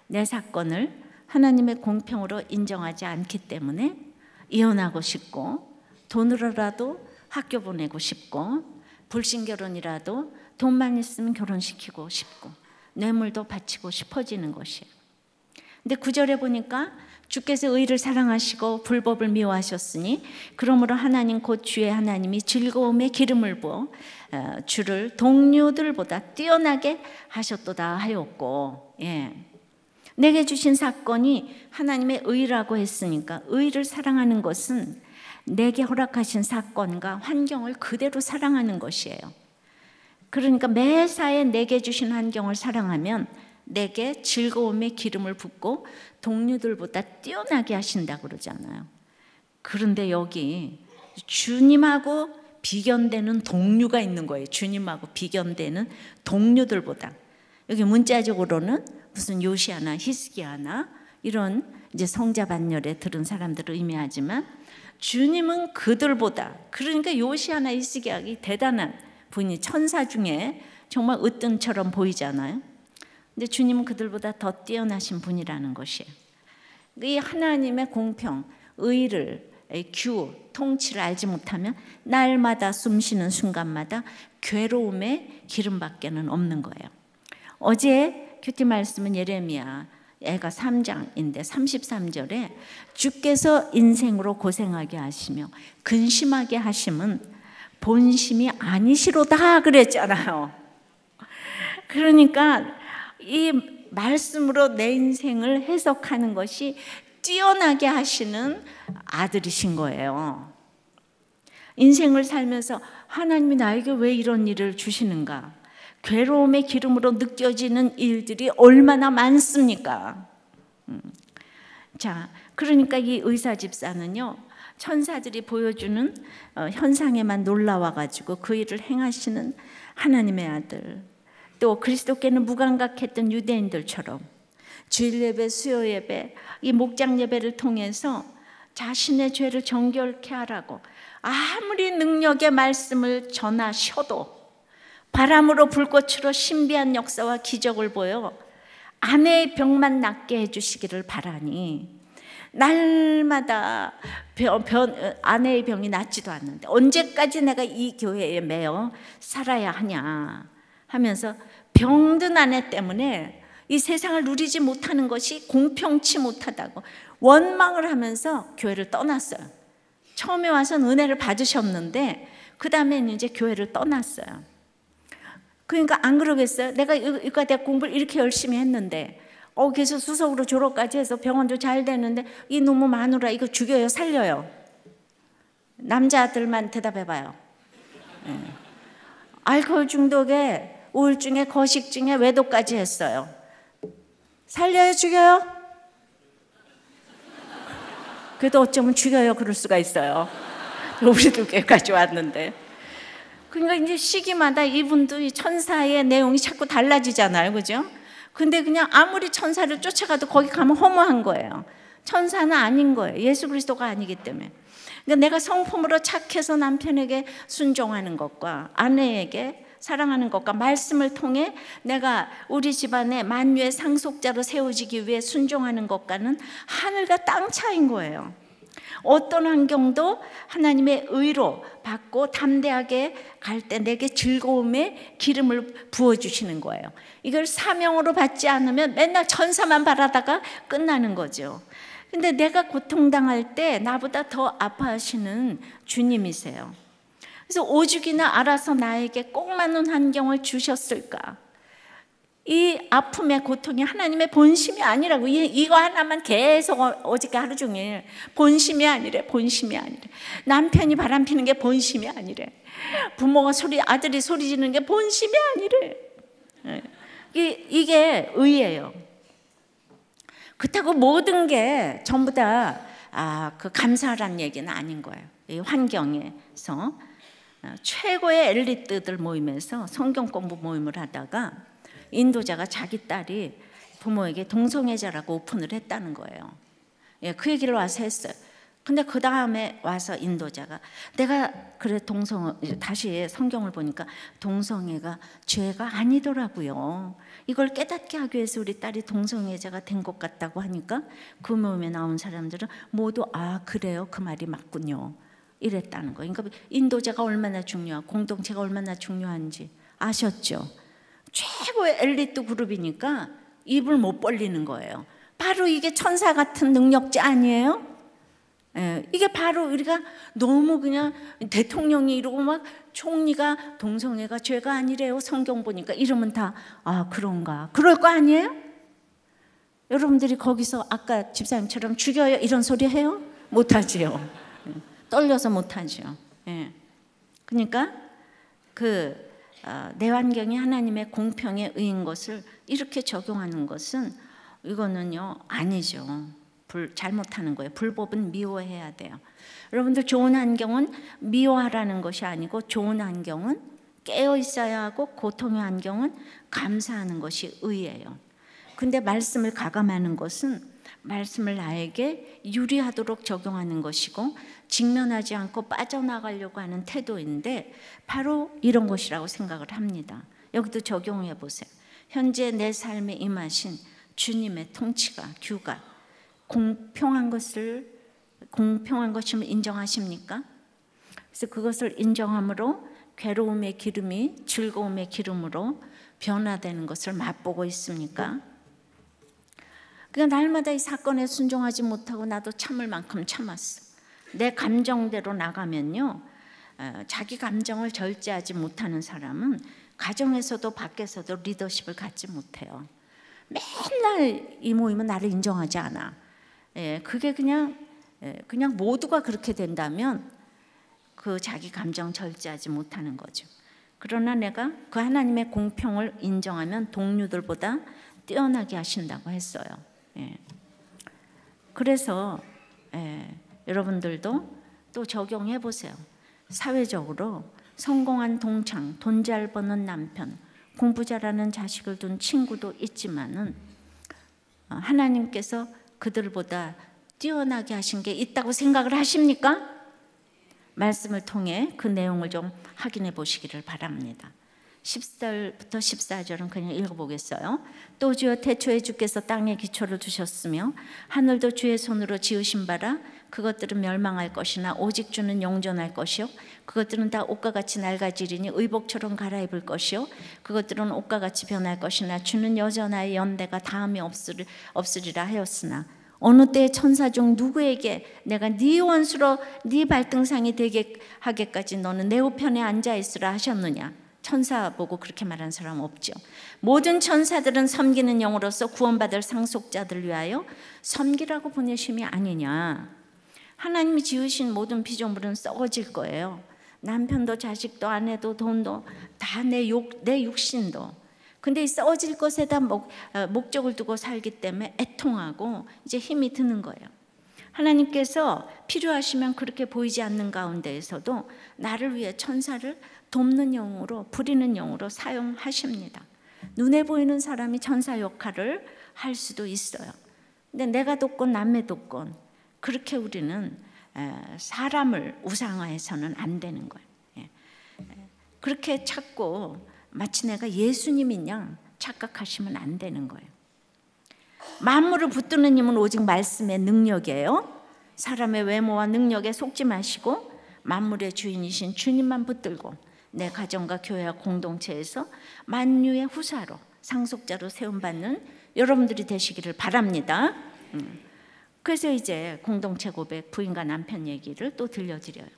내 사건을 하나님의 공평으로 인정하지 않기 때문에 이혼하고 싶고, 돈으로라도 학교 보내고 싶고, 불신결혼이라도 돈만 있으면 결혼시키고 싶고, 뇌물도 바치고 싶어지는 것이에요. 근데 9절에 보니까 주께서 의를 사랑하시고 불법을 미워하셨으니 그러므로 하나님 곧 주의 하나님이 즐거움에 기름을 부어 주를 동료들보다 뛰어나게 하셨도다 하였고, 내게 주신 사건이 하나님의 의라고 했으니까 의를 사랑하는 것은 내게 허락하신 사건과 환경을 그대로 사랑하는 것이에요. 그러니까 매사에 내게 주신 환경을 사랑하면 내게 즐거움의 기름을 붓고 동료들보다 뛰어나게 하신다 그러잖아요. 그런데 여기 주님하고 비견되는 동료가 있는 거예요. 주님하고 비견되는 동료들보다. 여기 문자적으로는 무슨 요시아나 히스기야나 이런 이제 성자반열에 들은 사람들을 의미하지만, 주님은 그들보다, 그러니까 요시야나 히스기야가 대단한 분이 천사 중에 정말 으뜸처럼 보이잖아요. 근데 주님은 그들보다 더 뛰어나신 분이라는 것이에요. 이 하나님의 공평, 의를, 규, 통치를 알지 못하면 날마다 숨쉬는 순간마다 괴로움의 기름밖에는 없는 거예요. 어제 큐티 말씀은 예레미야 애가 3장인데 33절에 주께서 인생으로 고생하게 하시며 근심하게 하심은 본심이 아니시로다 그랬잖아요. 그러니까 이 말씀으로 내 인생을 해석하는 것이 뛰어나게 하시는 아들이신 거예요. 인생을 살면서 하나님이 나에게 왜 이런 일을 주시는가? 괴로움의 기름으로 느껴지는 일들이 얼마나 많습니까? 자, 그러니까 이 의사 집사는요, 천사들이 보여주는 현상에만 놀라워가지고 그 일을 행하시는 하나님의 아들, 또 그리스도께는 무감각했던 유대인들처럼 주일 예배, 수요 예배, 이 목장 예배를 통해서 자신의 죄를 정결케 하라고 아무리 능력의 말씀을 전하셔도 바람으로 불꽃으로 신비한 역사와 기적을 보여 아내의 병만 낫게 해주시기를 바라니, 날마다 아내의 병이 낫지도 않는데 언제까지 내가 이 교회에 매여 살아야 하냐 하면서 병든 아내 때문에 이 세상을 누리지 못하는 것이 공평치 못하다고 원망을 하면서 교회를 떠났어요. 처음에 와서는 은혜를 받으셨는데 그 다음에는 이제 교회를 떠났어요. 그러니까 안 그러겠어요? 내가 의과대 공부를 이렇게 열심히 했는데 계속 수석으로 졸업까지 해서 병원도 잘 되는데 이 놈의 마누라 이거 죽여요, 살려요? 남자들만 대답해봐요. 알코올 중독에 우울증에 거식증에 외도까지 했어요. 살려요, 죽여요? 그래도 어쩌면 죽여요 그럴 수가 있어요. 우리도 교회까지 왔는데. 그러니까 이제 시기마다 이분도 이 천사의 내용이 자꾸 달라지잖아요, 그죠? 근데 그냥 아무리 천사를 쫓아가도 거기 가면 허무한 거예요. 천사는 아닌 거예요. 예수 그리스도가 아니기 때문에. 그러니까 내가 성품으로 착해서 남편에게 순종하는 것과 아내에게 사랑하는 것과 말씀을 통해 내가 우리 집안의 만유의 상속자로 세워지기 위해 순종하는 것과는 하늘과 땅 차이인 거예요. 어떤 환경도 하나님의 의로 받고 담대하게 갈 때 내게 즐거움의 기름을 부어주시는 거예요. 이걸 사명으로 받지 않으면 맨날 천사만 바라다가 끝나는 거죠. 근데 내가 고통당할 때 나보다 더 아파하시는 주님이세요. 그래서 오죽이나 알아서 나에게 꼭 맞는 환경을 주셨을까? 이 아픔의 고통이 하나님의 본심이 아니라고. 이거 하나만 계속 어저께 하루 종일 본심이 아니래, 본심이 아니래. 남편이 바람피는 게 본심이 아니래. 부모가 아들이 소리 지르는 게 본심이 아니래. 이게 의예요. 그렇다고 모든 게 전부 다 그 감사란 얘기는 아닌 거예요. 이 환경에서 최고의 엘리트들 모임에서 성경 공부 모임을 하다가 인도자가 자기 딸이 부모에게 동성애자라고 오픈을 했다는 거예요. 그 얘기를 와서 했어요. 근데 그 다음에 와서 인도자가 내가 그래 다시 성경을 보니까 동성애가 죄가 아니더라고요. 이걸 깨닫게 하기 위해서 우리 딸이 동성애자가 된 것 같다고 하니까 그 모임에 나온 사람들은 모두 그래요, 그 말이 맞군요, 이랬다는 거예요. 그러니까 인도자가 얼마나 중요하고 공동체가 얼마나 중요한지 아셨죠? 최고의 엘리트 그룹이니까 입을 못 벌리는 거예요. 바로 이게 천사 같은 능력자 아니에요? 이게 바로 우리가 너무 그냥 대통령이 이러고 막 총리가 동성애가 죄가 아니래요, 성경 보니까 이러면 다 그런가, 그럴 거 아니에요? 여러분들이 거기서 아까 집사님처럼 죽여요 이런 소리 해요? 못하지요. 떨려서 못하죠. 그러니까 내 환경이 하나님의 공평에 의인 것을 이렇게 적용하는 것은 이거는요 아니죠. 잘못하는 거예요. 불법은 미워해야 돼요. 여러분들 좋은 환경은 미워하라는 것이 아니고 좋은 환경은 깨어 있어야 하고 고통의 환경은 감사하는 것이 의예요. 근데 말씀을 가감하는 것은 말씀을 나에게 유리하도록 적용하는 것이고 직면하지 않고 빠져나가려고 하는 태도인데 바로 이런 것이라고 생각을 합니다. 여기도 적용해 보세요. 현재 내 삶에 임하신 주님의 통치가, 규가 공평한 것임을 인정하십니까? 그래서 그것을 인정함으로 괴로움의 기름이 즐거움의 기름으로 변화되는 것을 맛보고 있습니까? 그러니까 날마다 이 사건에 순종하지 못하고 나도 참을 만큼 참았어. 내 감정대로 나가면요, 자기 감정을 절제하지 못하는 사람은 가정에서도 밖에서도 리더십을 갖지 못해요. 맨날 이 모임은 나를 인정하지 않아. 그게 그냥 모두가 그렇게 된다면 그 자기 감정 절제하지 못하는 거죠. 그러나 내가 그 하나님의 공평을 인정하면 동료들보다 뛰어나게 하신다고 했어요. 그래서 여러분들도 또 적용해 보세요. 사회적으로 성공한 동창, 돈 잘 버는 남편, 공부 잘하는 자식을 둔 친구도 있지만은 하나님께서 그들보다 뛰어나게 하신 게 있다고 생각을 하십니까? 말씀을 통해 그 내용을 좀 확인해 보시기를 바랍니다. 10절부터 14절은 그냥 읽어보겠어요. 또 주여 태초에 주께서 땅에 기초를 두셨으며 하늘도 주의 손으로 지으신 바라 그것들은 멸망할 것이나 오직 주는 영존할 것이요 그것들은 다 옷과 같이 낡아지리니 의복처럼 갈아입을 것이요 그것들은 옷과 같이 변할 것이나 주는 여전하여 연대가 다음이 없으리라 하였으나 어느 때에 천사 중 누구에게 내가 네 원수로 네 발등상이 되게 하게까지 너는 내 우편에 앉아 있으라 하셨느냐? 천사 보고 그렇게 말한 사람 없죠. 모든 천사들은 섬기는 영으로서 구원받을 상속자들을 위하여 섬기라고 보내심이 아니냐. 하나님이 지으신 모든 피조물은 썩어질 거예요. 남편도 자식도 아내도 돈도 다 내 육신도. 근데 이 썩어질 것에다 목적을 두고 살기 때문에 애통하고 이제 힘이 드는 거예요. 하나님께서 필요하시면 그렇게 보이지 않는 가운데에서도 나를 위해 천사를 돕는 영으로, 부리는 영으로 사용하십니다. 눈에 보이는 사람이 천사 역할을 할 수도 있어요. 근데 내가 돕건 남의 돕건 그렇게 우리는 사람을 우상화해서는 안 되는 거예요. 그렇게 찾고 마치 내가 예수님인 양 착각하시면 안 되는 거예요. 만물을 붙드는 힘은 오직 말씀의 능력이에요. 사람의 외모와 능력에 속지 마시고 만물의 주인이신 주님만 붙들고 내 가정과 교회와 공동체에서 만유의 후사로 상속자로 세움받는 여러분들이 되시기를 바랍니다. 그래서 이제 공동체 고백, 부인과 남편 얘기를 또 들려드려요.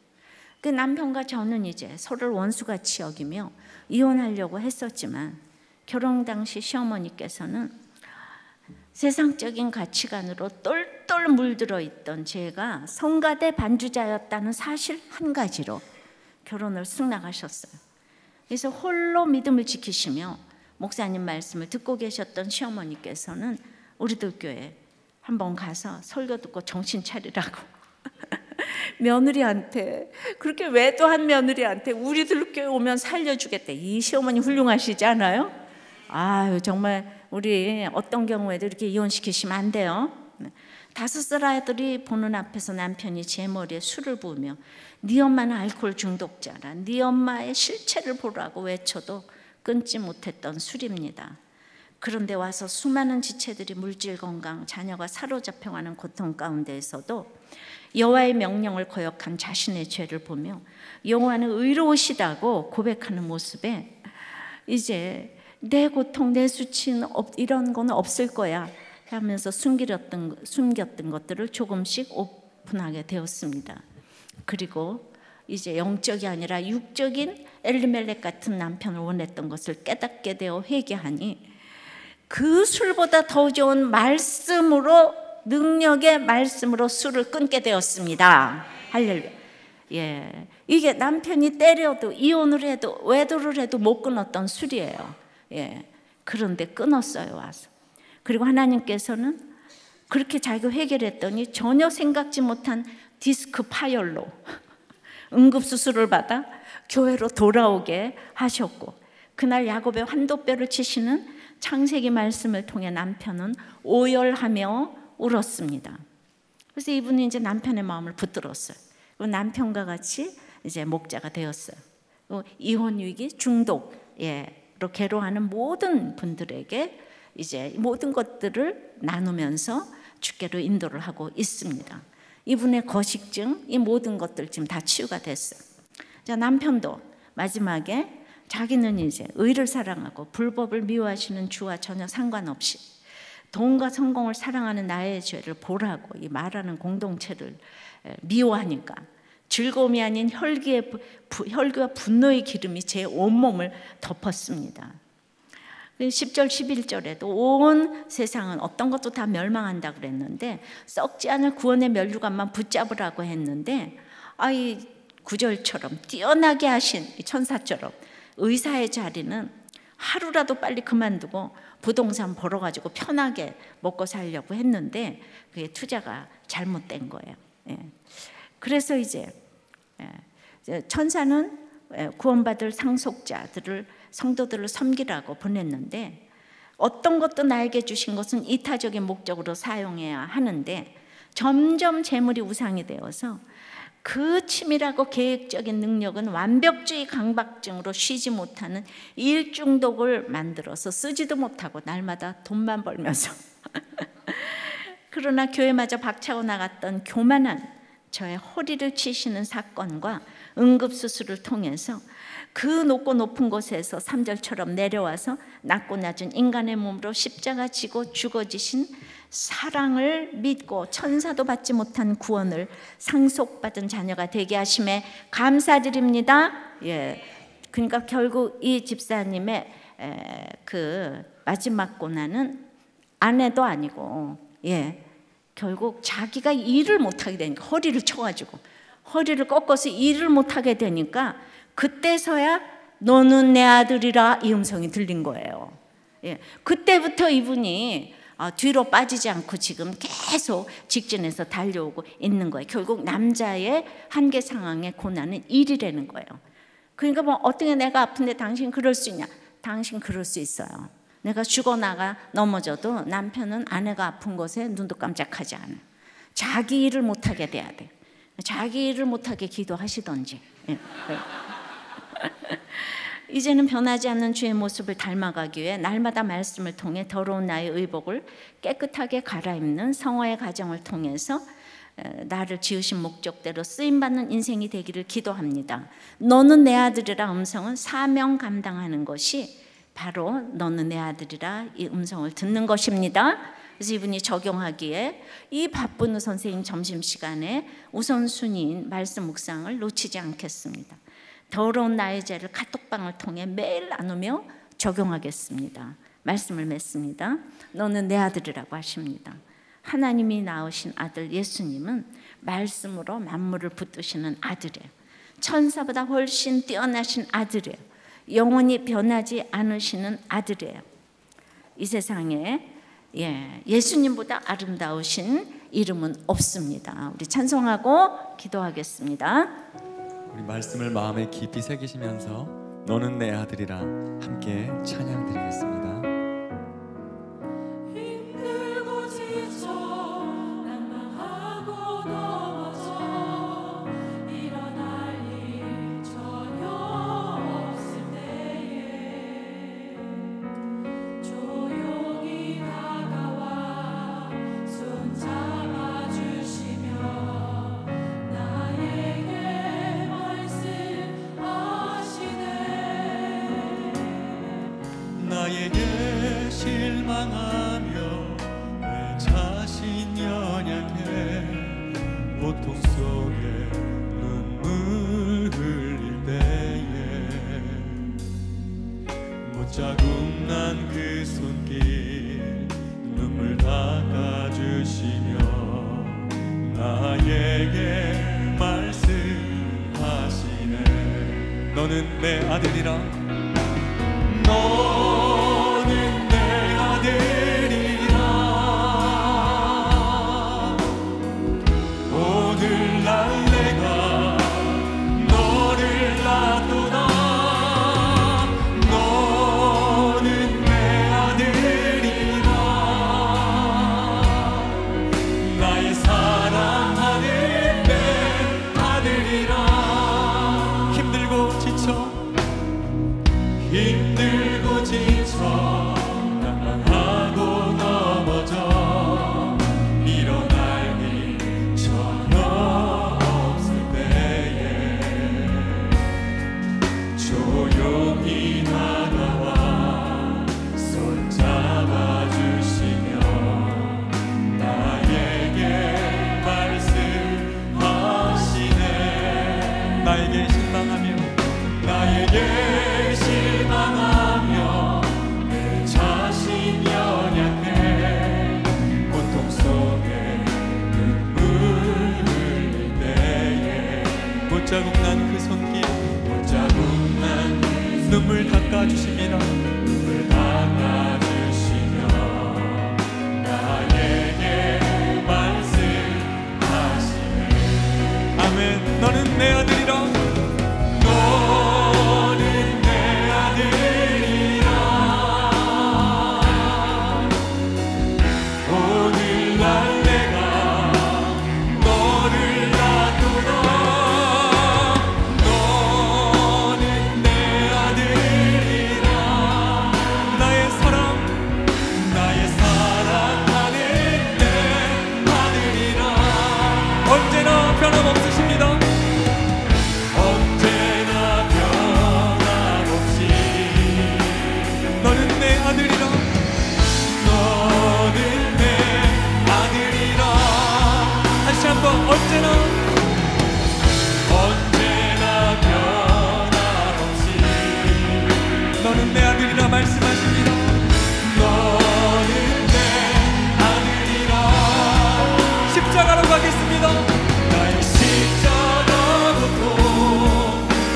그 남편과 저는 이제 서로를 원수같이 여기며 이혼하려고 했었지만 결혼 당시 시어머니께서는 세상적인 가치관으로 똘똘 물들어 있던 제가 성가대 반주자였다는 사실 한 가지로 결혼을 승낙하셨어요. 그래서 홀로 믿음을 지키시며 목사님 말씀을 듣고 계셨던 시어머니께서는 우리들 교회 한번 가서 설교 듣고 정신 차리라고 며느리한테 그렇게 외도한 며느리한테 우리들 교회 오면 살려주겠대. 이 시어머니 훌륭하시지 않아요? 아유 정말 우리 어떤 경우에도 이렇게 이혼시키시면 안 돼요. 5살 아이들이 보는 앞에서 남편이 제 머리에 술을 부으며 네 엄마는 알코올 중독자라 네 엄마의 실체를 보라고 외쳐도 끊지 못했던 술입니다. 그런데 와서 수많은 지체들이 물질 건강, 자녀가 사로잡혀가는 고통 가운데에서도 여호와의 명령을 거역한 자신의 죄를 보며 여호와는 의로우시다고 고백하는 모습에 이제 내 고통, 내 수치는 이런 건 없을 거야 하면서 숨겼던 것들을 조금씩 오픈하게 되었습니다. 그리고 이제 영적이 아니라 육적인 엘리멜렉 같은 남편을 원했던 것을 깨닫게 되어 회개하니 그 술보다 더 좋은 말씀으로 능력의 말씀으로 술을 끊게 되었습니다. 할렐루야. 예, 이게 남편이 때려도 이혼을 해도 외도를 해도 못 끊었던 술이에요. 예, 그런데 끊었어요 와서. 그리고 하나님께서는 그렇게 자기가 해결했더니 전혀 생각지 못한 디스크 파열로 응급수술을 받아 교회로 돌아오게 하셨고 그날 야곱의 환도뼈를 치시는 창세기 말씀을 통해 남편은 오열하며 울었습니다. 그래서 이분이 이제 남편의 마음을 붙들었어요. 그리고 남편과 같이 이제 목자가 되었어요. 이혼 위기, 중독, 로 괴로워하는 모든 분들에게 이제 모든 것들을 나누면서 주께로 인도를 하고 있습니다. 이분의 거식증, 이 모든 것들 지금 다 치유가 됐어요. 자, 남편도 마지막에 자기는 이제 의를 사랑하고 불법을 미워하시는 주와 전혀 상관없이 돈과 성공을 사랑하는 나의 죄를 보라고 이 말하는 공동체를 미워하니까 즐거움이 아닌 혈기와 분노의 기름이 제 온몸을 덮었습니다. 10절 11절에도 온 세상은 어떤 것도 다 멸망한다 그랬는데 썩지 않을 구원의 면류관만 붙잡으라고 했는데 이 9절처럼 뛰어나게 하신 천사처럼 의사의 자리는 하루라도 빨리 그만두고 부동산 벌어가지고 편하게 먹고 살려고 했는데 그게 투자가 잘못된 거예요. 그래서 이제 천사는 구원받을 상속자들을 성도들을 섬기라고 보냈는데 어떤 것도 나에게 주신 것은 이타적인 목적으로 사용해야 하는데 점점 재물이 우상이 되어서 그 치밀하고 계획적인 능력은 완벽주의 강박증으로 쉬지 못하는 일중독을 만들어서 쓰지도 못하고 날마다 돈만 벌면서 그러나 교회마저 박차고 나갔던 교만한 저의 허리를 치시는 사건과 응급수술을 통해서 그 높고 높은 곳에서 3절처럼 내려와서 낮고 낮은 인간의 몸으로 십자가 지고 죽어지신 사랑을 믿고 천사도 받지 못한 구원을 상속받은 자녀가 되게 하심에 감사드립니다. 그러니까 결국 이 집사님의 그 마지막 고난은 아내도 아니고 결국 자기가 일을 못하게 되니까 허리를 쳐가지고 허리를 꺾어서 일을 못하게 되니까 그때서야 너는 내 아들이라 이 음성이 들린 거예요. 그때부터 이분이 뒤로 빠지지 않고 지금 계속 직진해서 달려오고 있는 거예요. 결국 남자의 한계 상황의 고난은 일이라는 거예요. 그러니까 뭐 어떻게 내가 아픈데 당신 그럴 수 있냐? 당신 그럴 수 있어요. 내가 죽어나가 넘어져도 남편은 아내가 아픈 곳에 눈도 깜짝하지 않아요. 자기 일을 못하게 돼야 돼. 자기 일을 못하게 기도하시던지. 이제는 변하지 않는 주의 모습을 닮아가기 위해 날마다 말씀을 통해 더러운 나의 의복을 깨끗하게 갈아입는 성화의 과정을 통해서 나를 지으신 목적대로 쓰임받는 인생이 되기를 기도합니다. 너는 내 아들이라 음성은 사명 감당하는 것이 바로 너는 내 아들이라 이 음성을 듣는 것입니다. 그래서 이분이 적용하기에 이 바쁜 선생님 점심시간에 우선순위인 말씀 묵상을 놓치지 않겠습니다. 더러운 나의 죄를 카톡방을 통해 매일 나누며 적용하겠습니다. 말씀을 맺습니다. 너는 내 아들이라고 하십니다. 하나님이 낳으신 아들 예수님은 말씀으로 만물을 붙드시는 아들이에요. 천사보다 훨씬 뛰어나신 아들이에요. 영원히 변하지 않으시는 아들이에요. 이 세상에 예수님보다 아름다우신 이름은 없습니다. 우리 찬송하고 기도하겠습니다. 우리 말씀을 마음에 깊이 새기시면서 너는 내 아들이라 함께 찬양드리겠습니다. 힘들고 지쳐 난망하고 넘어져 일어날 일 전혀 없을 때에 조용히 다가와 손 잡아주시며 나에게 나에게 실망하며 내 자신 연약해 고통 속에 눈물 흘릴 때에 못자국 난 그 손길 눈물 닦아주시며 나에게 말씀하시네. 너는 내 아들이라 너는 내 아들이라 오늘 날 내가 너를 낳도다. 너는 내 아들이라 못자국 난 그 손길 눈물 닦아주십니다. 나에게 말씀하시네. 아멘. 너는 내 아들이라. 너는 내 아들이라. 오늘 날 내가 너를 놔두라. 너는 내 아들이라. 나의 사랑하는 내 아들이라. 언제나 변함없으십니다. 언제나 변함없이 너는 내 아들이라. 너는 내 아들이라. 다시 한번 언제나 변함없이 너는 내 아들이라 말씀하십니다. 너는 내 아들이라. 십자가로 가겠습니다. 나의 십자가 고통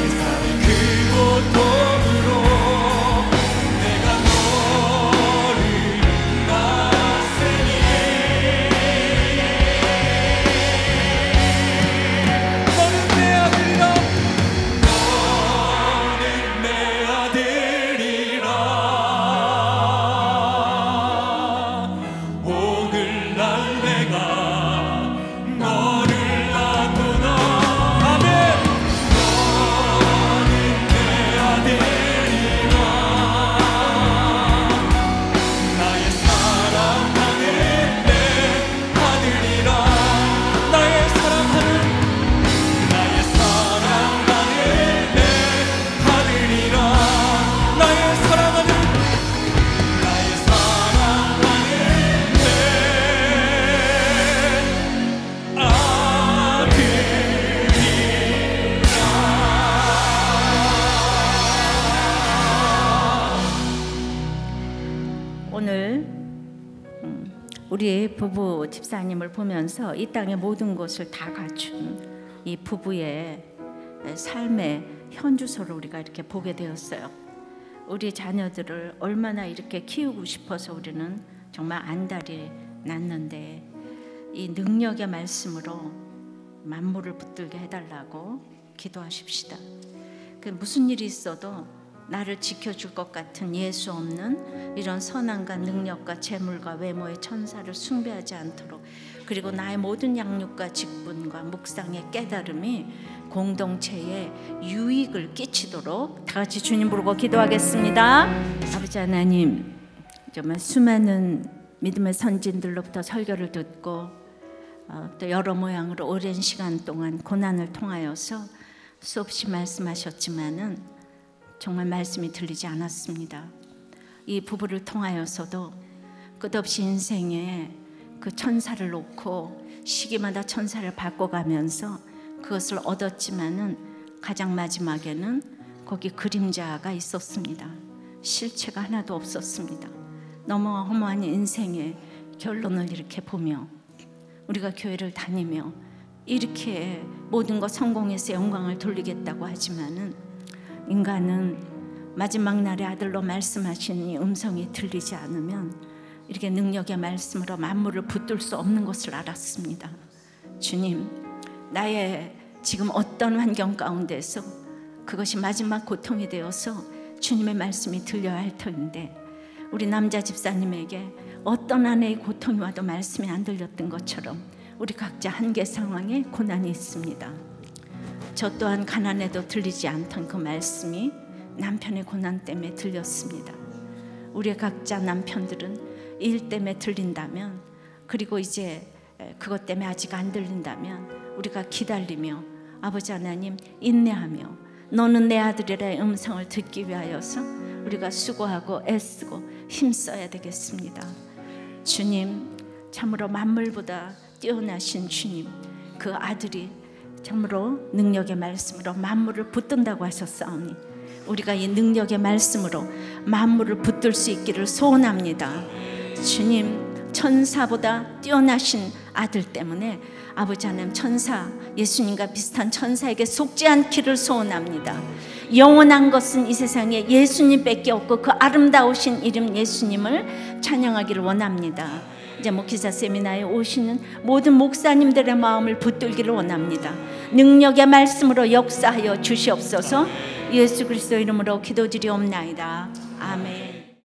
이 삶의 그 고통으로 내가 너를 낳았으니 너는 내 아들이라. 너는 내 아들이라. 오늘 날 내가 너를 놔두나. 아멘. 너는 내 아들이라. 나의 사랑하는 내 아들이라. 나의 사랑하는 내 아들이라. 나의 사랑하는 오늘 우리 부부 집사님을 보면서 이 땅의 모든 것을 다 갖춘 이 부부의 삶의 현주소를 우리가 이렇게 보게 되었어요. 우리 자녀들을 얼마나 이렇게 키우고 싶어서 우리는 정말 안달이 났는데 이 능력의 말씀으로 만물을 붙들게 해달라고 기도하십시다. 그 무슨 일이 있어도 나를 지켜줄 것 같은 예수 없는 이런 선함과 능력과 재물과 외모의 천사를 숭배하지 않도록, 그리고 나의 모든 양육과 직분과 묵상의 깨달음이 공동체에 유익을 끼치도록 다 같이 주님 부르고 기도하겠습니다. 아버지 하나님, 정말 수많은 믿음의 선진들로부터 설교를 듣고 또 여러 모양으로 오랜 시간 동안 고난을 통하여서 수없이 말씀하셨지만은 정말 말씀이 들리지 않았습니다. 이 부부를 통하여서도 끝없이 인생에 그 천사를 놓고 시기마다 천사를 바꿔가면서 그것을 얻었지만은 가장 마지막에는 거기 그림자가 있었습니다. 실체가 하나도 없었습니다. 너무 허무한 인생의 결론을 이렇게 보며 우리가 교회를 다니며 이렇게 모든 것 성공해서 영광을 돌리겠다고 하지만은 인간은 마지막 날의 아들로 말씀하신 이 음성이 들리지 않으면 이렇게 능력의 말씀으로 만물을 붙들 수 없는 것을 알았습니다. 주님, 나의 지금 어떤 환경 가운데서 그것이 마지막 고통이 되어서 주님의 말씀이 들려야 할 터인데 우리 남자 집사님에게 어떤 아내의 고통이 와도 말씀이 안 들렸던 것처럼 우리 각자 한계 상황에 고난이 있습니다. 저 또한 가난해도 들리지 않던 그 말씀이 남편의 고난 때문에 들렸습니다. 우리 각자 남편들은 일 때문에 들린다면, 그리고 이제 그것 때문에 아직 안 들린다면 우리가 기다리며 아버지 하나님 인내하며 너는 내 아들이라의 음성을 듣기 위하여서 우리가 수고하고 애쓰고 힘써야 되겠습니다. 주님, 참으로 만물보다 뛰어나신 주님, 그 아들이 참으로 능력의 말씀으로 만물을 붙든다고 하셨사오니 우리가 이 능력의 말씀으로 만물을 붙들 수 있기를 소원합니다. 주님, 천사보다 뛰어나신 아들 때문에 아버지 하나님, 천사, 예수님과 비슷한 천사에게 속지 않기를 소원합니다. 영원한 것은 이 세상에 예수님밖에 없고 그 아름다우신 이름 예수님을 찬양하기를 원합니다. 이제 목회자 세미나에 오시는 모든 목사님들의 마음을 붙들기를 원합니다. 능력의 말씀으로 역사하여 주시옵소서. 예수 그리스도 이름으로 기도드리옵나이다. 아멘.